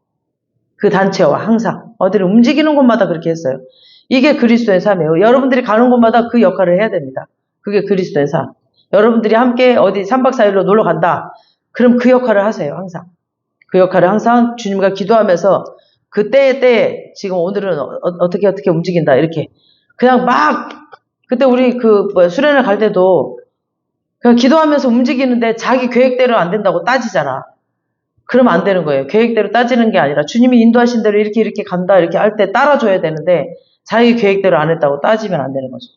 그 단체와 항상 어디를 움직이는 곳마다 그렇게 했어요. 이게 그리스도의 삶이에요. 여러분들이 가는 곳마다 그 역할을 해야 됩니다. 그게 그리스도의 삶. 여러분들이 함께 어디 3박 4일로 놀러 간다. 그럼 그 역할을 하세요. 항상. 그 역할을 항상 주님과 기도하면서 그 때에 지금 오늘은 어떻게 움직인다. 이렇게 그냥 막 그때 우리 수련회 갈 때도 그냥 기도하면서 움직이는데 자기 계획대로 안 된다고 따지잖아. 그러면 안 되는 거예요. 계획대로 따지는 게 아니라 주님이 인도하신 대로 이렇게 간다 이렇게 할 때 따라줘야 되는데 자기 계획대로 안 했다고 따지면 안 되는 거죠.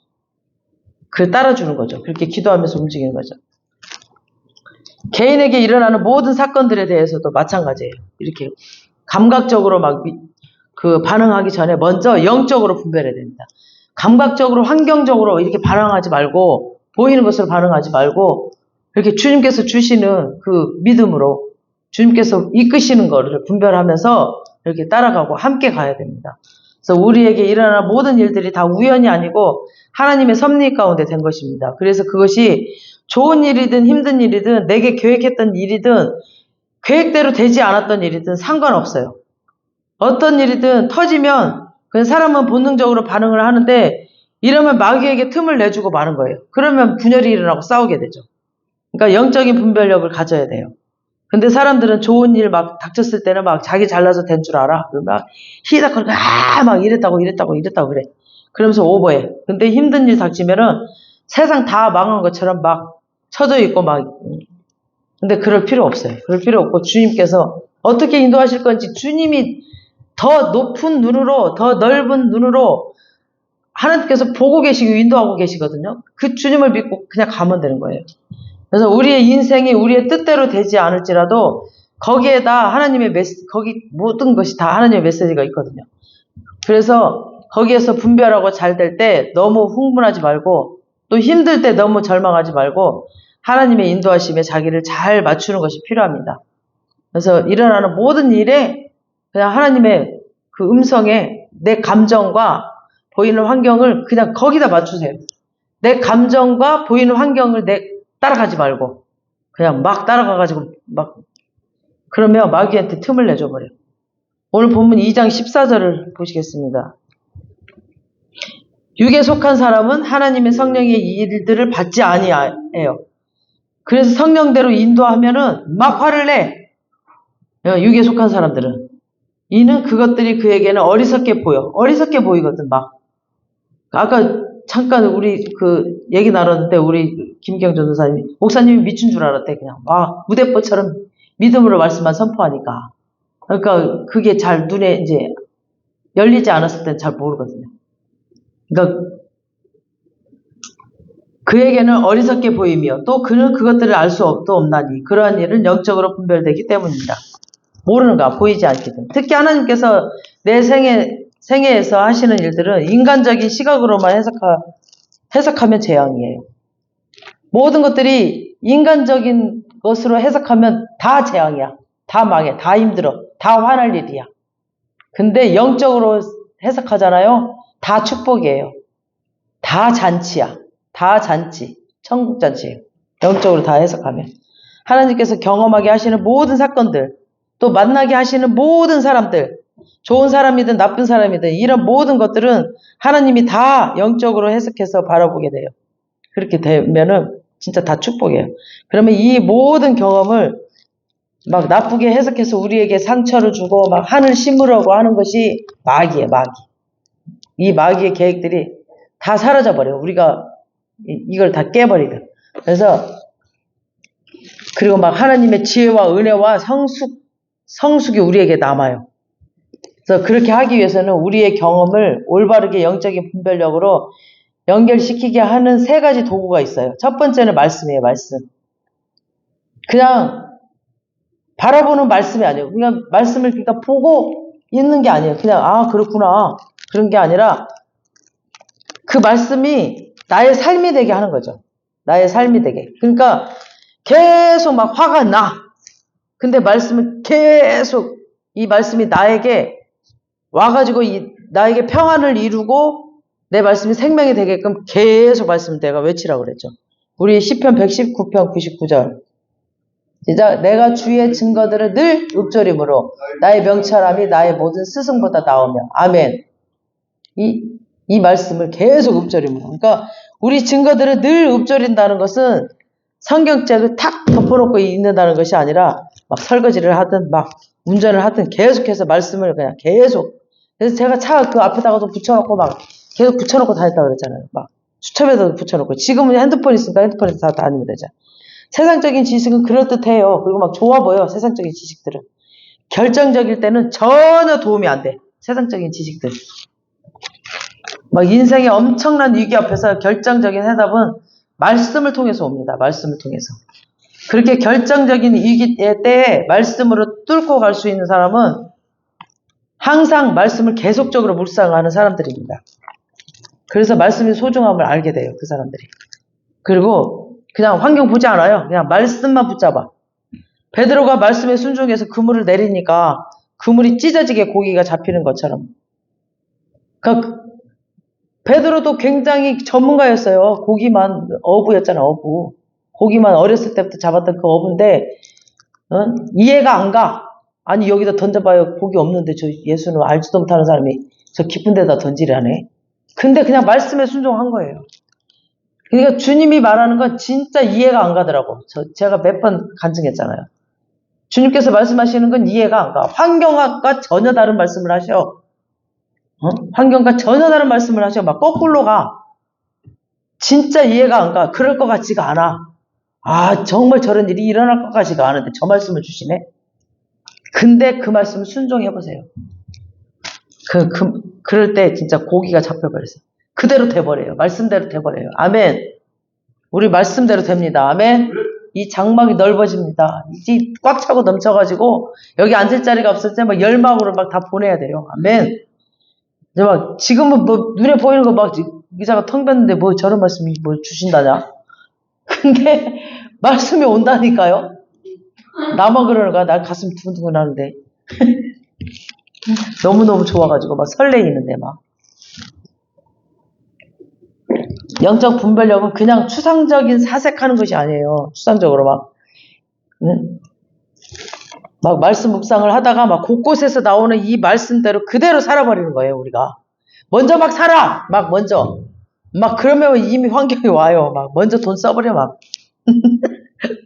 그걸 따라주는 거죠. 그렇게 기도하면서 움직이는 거죠. 개인에게 일어나는 모든 사건들에 대해서도 마찬가지예요. 이렇게 감각적으로 반응하기 전에 먼저 영적으로 분별해야 됩니다. 감각적으로 환경적으로 이렇게 반응하지 말고 보이는 것으로 반응하지 말고 이렇게 주님께서 주시는 그 믿음으로 주님께서 이끄시는 거를 분별하면서 이렇게 따라가고 함께 가야 됩니다. 그래서 우리에게 일어나는 모든 일들이 다 우연이 아니고 하나님의 섭리 가운데 된 것입니다. 그래서 그것이 좋은 일이든 힘든 일이든 내게 계획했던 일이든 계획대로 되지 않았던 일이든 상관없어요. 어떤 일이든 터지면 그냥 사람은 본능적으로 반응을 하는데 이러면 마귀에게 틈을 내주고 마는 거예요. 그러면 분열이 일어나고 싸우게 되죠. 그러니까 영적인 분별력을 가져야 돼요. 근데 사람들은 좋은 일 닥쳤을 때는 자기 잘나서 된 줄 알아. 막 희닥거리고 막 이랬다고 그래. 그러면서 오버해. 근데 힘든 일 닥치면은 세상 다 망한 것처럼 막 쳐져 있고 근데 그럴 필요 없어요. 그럴 필요 없고 주님께서 어떻게 인도하실 건지 주님이 더 높은 눈으로 더 넓은 눈으로 하나님께서 보고 계시고 인도하고 계시거든요. 그 주님을 믿고 그냥 가면 되는 거예요. 그래서 우리의 인생이 우리의 뜻대로 되지 않을지라도 거기에다 거기 모든 것이 다 하나님의 메시지가 있거든요. 그래서 거기에서 분별하고 잘 될 때 너무 흥분하지 말고 또 힘들 때 너무 절망하지 말고 하나님의 인도하심에 자기를 잘 맞추는 것이 필요합니다. 그래서 일어나는 모든 일에 그냥 하나님의 그 음성에 내 감정과 보이는 환경을 그냥 거기다 맞추세요. 내 감정과 보이는 환경을 따라가지 말고 그냥 막 따라가가지고 그러면 마귀한테 틈을 내줘버려요. 오늘 본문 2장 14절을 보시겠습니다. 육에 속한 사람은 하나님의 성령의 일들을 받지 아니해요. 그래서 성령대로 인도하면은 막 화를 내. 육에 속한 사람들은. 이는 그것들이 그에게는 어리석게 보이거든, 아까 잠깐 우리 얘기 나눴는데 우리 김경 전도사님이 목사님이 미친 줄 알았대. 그냥 무대뽀처럼 믿음으로 말씀만 선포하니까. 그러니까 그게 잘 눈에 이제 열리지 않았을 땐 잘 모르거든요. 그러니까 그에게는 어리석게 보이며 또 그는 그것들을 알 수 없나니 그러한 일은 영적으로 분별되기 때문입니다. 모르는가 보이지 않거든. 특히 하나님께서 내 생애에서 하시는 일들은 인간적인 시각으로만 해석하면 재앙이에요. 모든 것들이 인간적인 것으로 해석하면 다 재앙이야. 다 망해. 다 힘들어. 다 화날 일이야. 근데 영적으로 해석하잖아요. 다 축복이에요. 다 잔치야. 다 잔치. 천국 잔치예요. 영적으로 다 해석하면. 하나님께서 경험하게 하시는 모든 사건들, 또 만나게 하시는 모든 사람들, 좋은 사람이든 나쁜 사람이든 이런 모든 것들은 하나님이 다 영적으로 해석해서 바라보게 돼요. 그렇게 되면은 진짜 다 축복이에요. 그러면 이 모든 경험을 나쁘게 해석해서 우리에게 상처를 주고 한을 심으려고 하는 것이 마귀예요, 마귀. 이 마귀의 계획들이 다 사라져버려요. 우리가 이걸 다 깨버리면. 그래서 그리고 하나님의 지혜와 은혜와 성숙이 우리에게 남아요. 그래서 그렇게 하기 위해서는 우리의 경험을 올바르게 영적인 분별력으로 연결시키게 하는 3가지 도구가 있어요. 첫 번째는 말씀이에요, 말씀. 그냥 바라보는 말씀이 아니에요. 그냥 말씀을 보고 있는 게 아니에요. 그냥 그렇구나. 그런 게 아니라 그 말씀이 나의 삶이 되게 하는 거죠. 나의 삶이 되게. 그러니까 계속 화가 나. 근데 말씀은 계속 이 말씀이 나에게 와가지고 나에게 평안을 이루고 내 말씀이 생명이 되게끔 계속 말씀 내가 외치라고 그랬죠. 우리 시편 119편 99절. 시작. 내가 주의 증거들을 늘 읊조림으로 나의 명철함이 나의 모든 스승보다 나오며. 아멘. 이 말씀을 계속 읊조림으로. 그러니까 우리 증거들을 늘 읊조린다는 것은 성경책을 탁 덮어놓고 있는다는 것이 아니라 설거지를 하든 운전을 하든 계속해서 말씀을 그냥 계속. 그래서 제가 차 그 앞에다가도 붙여놓고 계속 붙여놓고 다녔다고 그랬잖아요. 수첩에다 붙여놓고. 지금은 핸드폰 있으니까 핸드폰에서 다 다니면 되죠. 세상적인 지식은 그럴듯해요. 그리고 막 좋아 보여, 세상적인 지식들은. 결정적일 때는 전혀 도움이 안 돼. 세상적인 지식들. 막 인생의 엄청난 위기 앞에서 결정적인 해답은 말씀을 통해서 옵니다. 말씀을 통해서. 그렇게 결정적인 위기 때에 말씀으로 뚫고 갈 수 있는 사람은 항상 말씀을 계속적으로 묵상하는 사람들입니다. 그래서 말씀의 소중함을 알게 돼요. 그 사람들이. 그리고 그냥 환경 보지 않아요. 그냥 말씀만 붙잡아. 베드로가 말씀에 순종해서 그물을 내리니까 그물이 찢어지게 고기가 잡히는 것처럼. 그러니까 베드로도 굉장히 전문가였어요. 고기만, 어부였잖아, 어부. 고기만 어렸을 때부터 잡았던 그 어부인데, 이해가 안 가. 아니, 여기다 던져봐요. 고기 없는데, 저 예수는 알지도 못하는 사람이 저 깊은 데다 던지라네. 근데 그냥 말씀에 순종한 거예요. 그러니까 주님이 말하는 건 진짜 이해가 안 가더라고. 제가 몇 번 간증했잖아요. 주님께서 말씀하시는 건 이해가 안 가. 환경과 전혀 다른 말씀을 하셔. 환경과 전혀 다른 말씀을 하셔. 막 거꾸로 가. 진짜 이해가 안 가. 그럴 것 같지가 않아. 아, 정말 저런 일이 일어날 것 같지가 않은데 저 말씀을 주시네. 근데 그 말씀을 순종해보세요. 그럴 때 진짜 고기가 잡혀버렸어요. 그대로 돼버려요. 말씀대로 돼버려요. 아멘. 우리 말씀대로 됩니다. 아멘. 이 장막이 넓어집니다. 이제 꽉 차고 넘쳐가지고 여기 앉을 자리가 없을 때 막 열막으로 막 다 보내야 돼요. 아멘. 이제 막 지금은 뭐 눈에 보이는 거 막 의자가 텅 빈는데 뭐 저런 말씀이 뭐 주신다냐? 근데 말씀이 온다니까요. 나만 그러는 거야. 날 가슴 두근두근 하는데 너무너무 좋아가지고 막 설레이는데 막. 영적 분별력은 그냥 추상적인 사색하는 것이 아니에요. 추상적으로 막 말씀 묵상을 하다가 막 곳곳에서 나오는 이 말씀대로 그대로 살아버리는 거예요, 우리가. 먼저 막 살아! 막 먼저. 막 그러면 이미 환경이 와요. 막 먼저 돈 써버려, 막.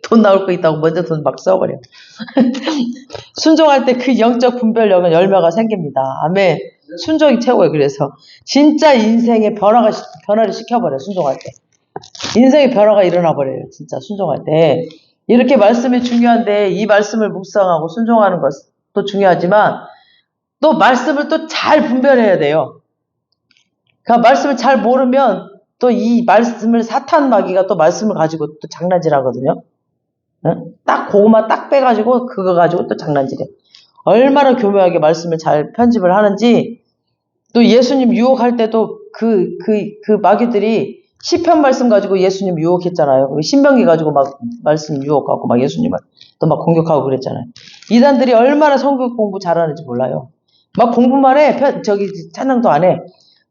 돈 나올 거 있다고 먼저 돈 막 써버려. 순종할 때 그 영적 분별력은 열매가 생깁니다. 아멘. 순종이 최고예요. 그래서 진짜 인생의 변화를 시켜버려요. 순종할 때. 인생의 변화가 일어나 버려요. 진짜 순종할 때. 이렇게 말씀이 중요한데 이 말씀을 묵상하고 순종하는 것도 중요하지만 또 말씀을 또 잘 분별해야 돼요. 그러니까 말씀을 잘 모르면 또 이 말씀을 사탄 마귀가 또 말씀을 가지고 또 장난질 하거든요. 딱 그것만 딱 빼가지고 그거 가지고 또 장난질해. 얼마나 교묘하게 말씀을 잘 편집을 하는지. 또 예수님 유혹할 때도 그 마귀들이 시편 말씀 가지고 예수님 유혹했잖아요. 신명기 가지고 막 말씀 유혹하고 막 예수님을 또 막 공격하고 그랬잖아요. 이단들이 얼마나 성경 공부 잘하는지 몰라요. 막 공부만 해. 찬양도 안 해.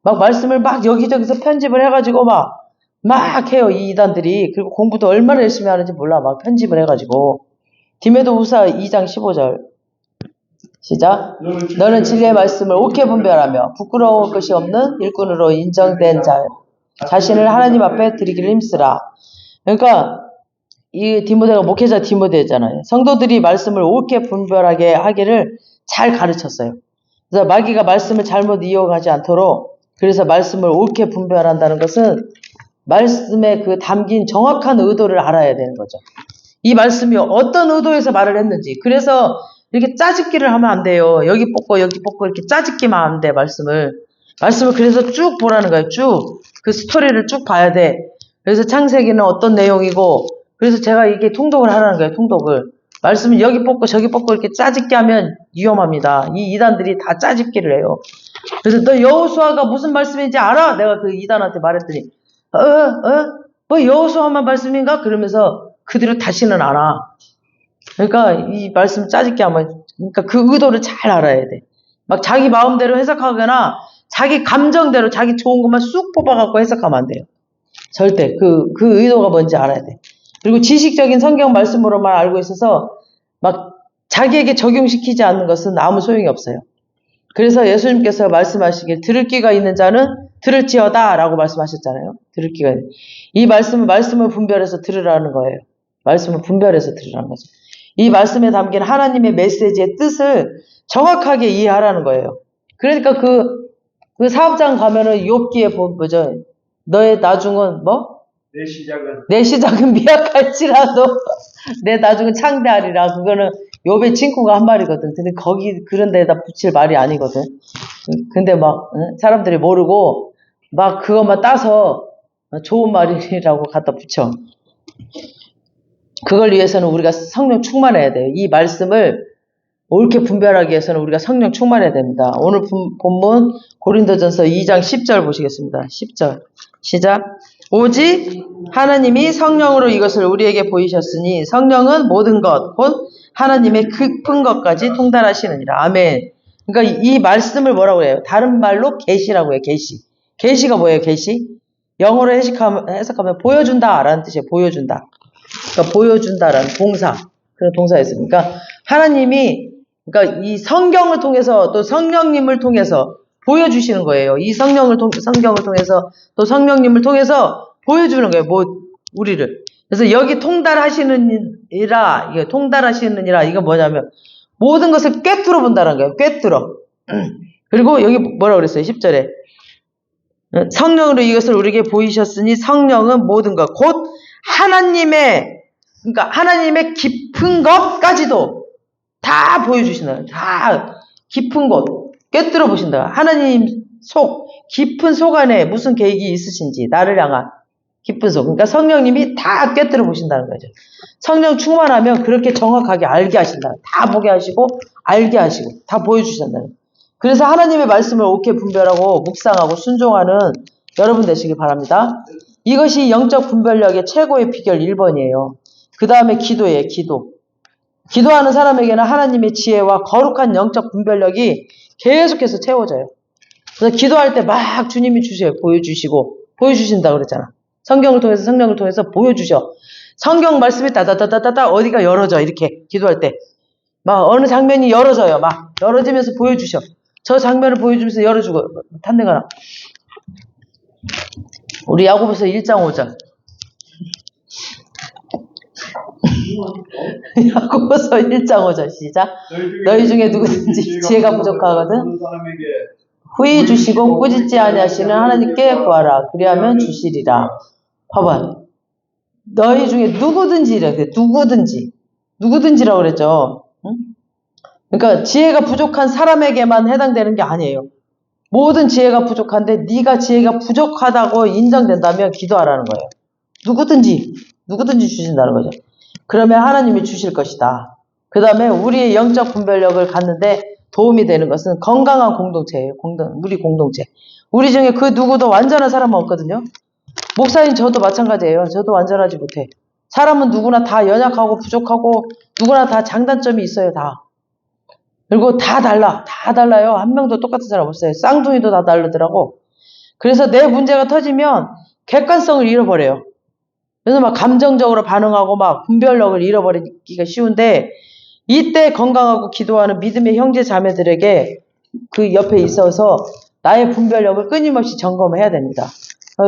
막 말씀을 막 여기저기서 편집을 해가지고 막 해요. 이 이단들이. 그리고 공부도 얼마나 열심히 하는지 몰라. 막 편집을 해가지고. 디모데후서 2장 15절. 시작. 너는 진리의 말씀을 옳게 분별하며 부끄러울 것이 없는 일꾼으로 인정된 자신을 하나님 앞에 드리기를 힘쓰라. 그러니까 이 디모데가 목회자 디모데잖아요. 성도들이 말씀을 옳게 분별하게 하기를 잘 가르쳤어요. 그래서 마귀가 말씀을 잘못 이용하지 않도록, 그래서 말씀을 옳게 분별한다는 것은 말씀에 그 담긴 정확한 의도를 알아야 되는 거죠. 이 말씀이 어떤 의도에서 말을 했는지. 그래서 이렇게 짜집기를 하면 안 돼요. 여기 뽑고 여기 뽑고 이렇게 짜집기만 하면 돼. 말씀을 그래서 쭉 보라는 거예요. 쭉 그 스토리를 쭉 봐야 돼. 그래서 창세기는 어떤 내용이고, 그래서 제가 이게 통독을 하라는 거예요. 통독을. 말씀을 여기 뽑고 저기 뽑고 이렇게 짜집기 하면 위험합니다. 이 이단들이 다 짜집기를 해요. 그래서 너 여호수아가 무슨 말씀인지 알아? 내가 그 이단한테 말했더니 뭐 여호수아만 말씀인가? 그러면서 그 뒤로 다시는 안 와. 그러니까 이 말씀 짜집기 하면, 그러니까 그 의도를 잘 알아야 돼. 막 자기 마음대로 해석하거나 자기 감정대로 자기 좋은 것만 쑥 뽑아갖고 해석하면 안 돼요. 절대 그 의도가 뭔지 알아야 돼. 그리고 지식적인 성경 말씀으로만 알고 있어서 막 자기에게 적용시키지 않는 것은 아무 소용이 없어요. 그래서 예수님께서 말씀하시길 들을 귀가 있는 자는 들을지어다 라고 말씀하셨잖아요. 들을 귀가 있는. 이 말씀을 분별해서 들으라는 거예요. 말씀을 분별해서 들으라는 거죠. 이 말씀에 담긴 하나님의 메시지의 뜻을 정확하게 이해하라는 거예요. 그러니까 그 사업장 가면은 욥기에 뭐죠? 너의 나중은 뭐? 내 내 시작은 미약할지라도 내 나중은 창대하리라. 그거는 욥의 친구가 한 말이거든. 근데 거기 그런 데다 붙일 말이 아니거든. 근데 막 사람들이 모르고 막 그것만 따서 좋은 말이라고 갖다 붙여. 그걸 위해서는 우리가 성령 충만해야 돼요. 이 말씀을 옳게 분별하기 위해서는 우리가 성령 충만해야 됩니다. 오늘 본문 고린도전서 2장 10절 보시겠습니다. 10절 시작. 오직 하나님이 성령으로 이것을 우리에게 보이셨으니 성령은 모든 것 곧 하나님의 깊은 것까지 통달하시느니라. 아멘. 그러니까 이 말씀을 뭐라고 해요? 다른 말로 계시라고 해요. 계시. 계시가 뭐예요? 계시? 영어로 해석하면 보여준다라는 뜻이에요. 보여준다. 그러니까 보여준다라는 동사. 그런 동사였습니다. 그러니까 하나님이 그러니까 이 성경을 통해서 또 성령님을 통해서 보여주시는 거예요. 이 성경을 통해서 또 성령님을 통해서 보여주는 거예요. 뭐 우리를. 그래서 여기 통달하시느니라 이거 뭐냐면 모든 것을 꿰뚫어 본다는 거예요. 꿰뚫어. 그리고 여기 뭐라고 그랬어요? 10절에 성령으로 이것을 우리에게 보이셨으니 성령은 모든 것 곧 하나님의 그러니까 하나님의 깊은 것까지도 다 보여주시나요? 다 깊은 곳 꿰뚫어 보신다. 하나님 깊은 속 안에 무슨 계획이 있으신지 나를 향한 깊은 속. 그러니까 성령님이 다 꿰뚫어 보신다는 거죠. 성령 충만하면 그렇게 정확하게 알게 하신다. 다 보게 하시고 알게 하시고 다 보여주신다는. 그래서 하나님의 말씀을 옳게 분별하고 묵상하고 순종하는 여러분 되시길 바랍니다. 이것이 영적 분별력의 최고의 비결 1번이에요. 그 다음에 기도예요. 기도하는 사람에게는 하나님의 지혜와 거룩한 영적 분별력이 계속해서 채워져요. 그래서 기도할 때 막 주님이 주셔요. 보여주신다고 그랬잖아. 성령을 통해서 보여주셔. 성경 말씀이 따다다다다다 어디가 열어져. 이렇게 기도할 때. 막 어느 장면이 열어져요. 막 열어지면서 보여주셔. 저 장면을 보여주면서 열어주고. 탄내가 우리 야고보서 1장 5절. 야고보서 1장 5절 시작. 너희 중에 누구든지 지혜가 부족하거든 후히 주시고 꾸짖지 아니하시는 하나님께 구하라. 그리하면 주시리라. 봐봐. 너희 중에 누구든지래. 누구든지라고 그랬죠. 응? 그러니까 지혜가 부족한 사람에게만 해당되는 게 아니에요. 모든 지혜가 부족한데 네가 지혜가 부족하다고 인정된다면 기도하라는 거예요. 누구든지 주신다는 거죠. 그러면 하나님이 주실 것이다. 그 다음에 우리의 영적 분별력을 갖는데 도움이 되는 것은 건강한 공동체예요. 우리 공동체. 우리 중에 그 누구도 완전한 사람은 없거든요. 목사님 저도 마찬가지예요. 저도 완전하지 못해. 사람은 누구나 다 연약하고 부족하고 누구나 다 장단점이 있어요. 다. 그리고 다 달라요. 한 명도 똑같은 사람 없어요. 쌍둥이도 다 다르더라고. 그래서 내 문제가 터지면 객관성을 잃어버려요. 그래서 막 감정적으로 반응하고 막 분별력을 잃어버리기가 쉬운데 이때 건강하고 기도하는 믿음의 형제 자매들에게 그 옆에 있어서 나의 분별력을 끊임없이 점검해야 됩니다.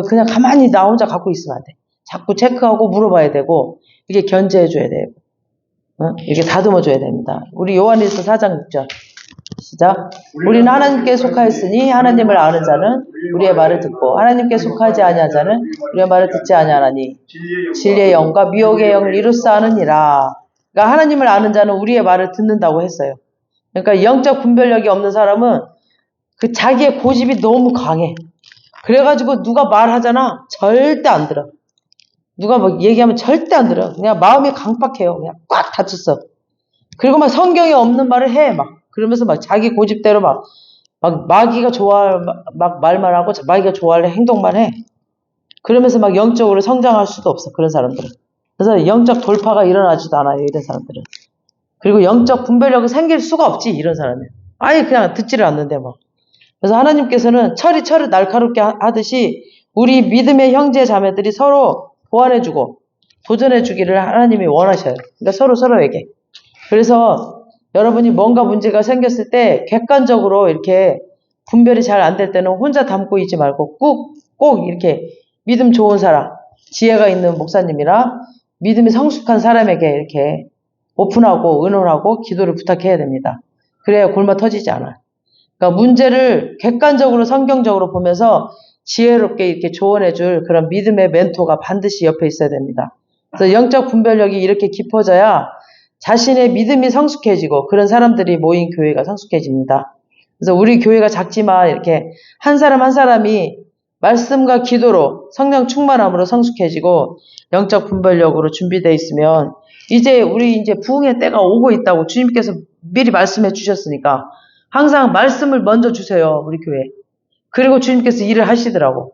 그냥 가만히 나 혼자 갖고 있으면 안 돼. 자꾸 체크하고 물어봐야 되고 이게 견제해줘야 돼요. 이렇게 다듬어줘야 됩니다. 우리 요한일서 4장 6절 시작. 우리는 하나님께 속하였으니 하나님을 아는 자는 우리의 말을 듣고 하나님께 속하지 아니한 자는 우리의 말을 듣지 아니하나니 진리의 영과 미혹의 영을 이루사 아느니라. 그러니까 하나님을 아는 자는 우리의 말을 듣는다고 했어요. 그러니까 영적 분별력이 없는 사람은 그 자기의 고집이 너무 강해. 그래가지고 누가 말하잖아. 절대 안 들어. 누가 뭐 얘기하면 절대 안 들어. 그냥 마음이 강박해요. 그냥 꽉 닫혔어. 그리고 막 성경에 없는 말을 해. 막 그러면서 막 자기 고집대로 막 마귀가 좋아할 막 말만 하고 마귀가 좋아할 행동만 해. 그러면서 막 영적으로 성장할 수도 없어. 그런 사람들은. 그래서 영적 돌파가 일어나지도 않아요. 이런 사람들은. 그리고 영적 분별력이 생길 수가 없지. 이런 사람은. 아예 그냥 듣지를 않는데 뭐. 그래서 하나님께서는 철이 철을 날카롭게 하듯이 우리 믿음의 형제 자매들이 서로 보완해주고 도전해주기를 하나님이 원하셔요. 그러니까 서로에게. 그래서 여러분이 뭔가 문제가 생겼을 때 객관적으로 이렇게 분별이 잘 안 될 때는 혼자 담고 있지 말고 꼭 이렇게 믿음 좋은 사람, 지혜가 있는 목사님이랑 믿음이 성숙한 사람에게 이렇게 오픈하고 의논하고 기도를 부탁해야 됩니다. 그래야 골마 터지지 않아요. 그러니까 문제를 객관적으로 성경적으로 보면서 지혜롭게 이렇게 조언해줄 그런 믿음의 멘토가 반드시 옆에 있어야 됩니다. 그래서 영적 분별력이 이렇게 깊어져야 자신의 믿음이 성숙해지고 그런 사람들이 모인 교회가 성숙해집니다. 그래서 우리 교회가 작지만 이렇게 한 사람 한 사람이 말씀과 기도로 성령 충만함으로 성숙해지고 영적 분별력으로 준비되어 있으면 우리 이제 부흥의 때가 오고 있다고 주님께서 미리 말씀해 주셨으니까 항상 말씀을 먼저 주세요, 우리 교회. 그리고 주님께서 일을 하시더라고.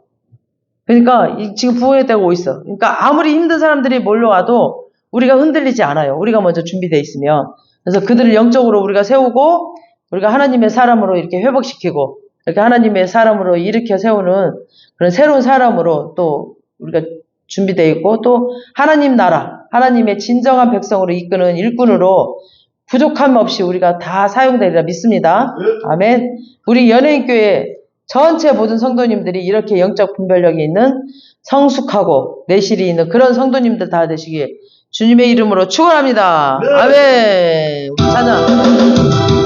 그러니까 지금 부흥의 때가 오고 있어. 그러니까 아무리 힘든 사람들이 몰려와도 우리가 흔들리지 않아요. 우리가 먼저 준비되어 있으면. 그래서 그들을 영적으로 우리가 세우고 우리가 하나님의 사람으로 이렇게 회복시키고 이렇게 하나님의 사람으로 일으켜 세우는 그런 새로운 사람으로 또 우리가 준비되어 있고 또 하나님 나라, 하나님의 진정한 백성으로 이끄는 일꾼으로 부족함 없이 우리가 다 사용되리라 믿습니다. 아멘. 우리 연예인교회 전체 모든 성도님들이 이렇게 영적 분별력이 있는 성숙하고 내실이 있는 그런 성도님들 다 되시길 주님의 이름으로 축원합니다. 아멘. 찬양.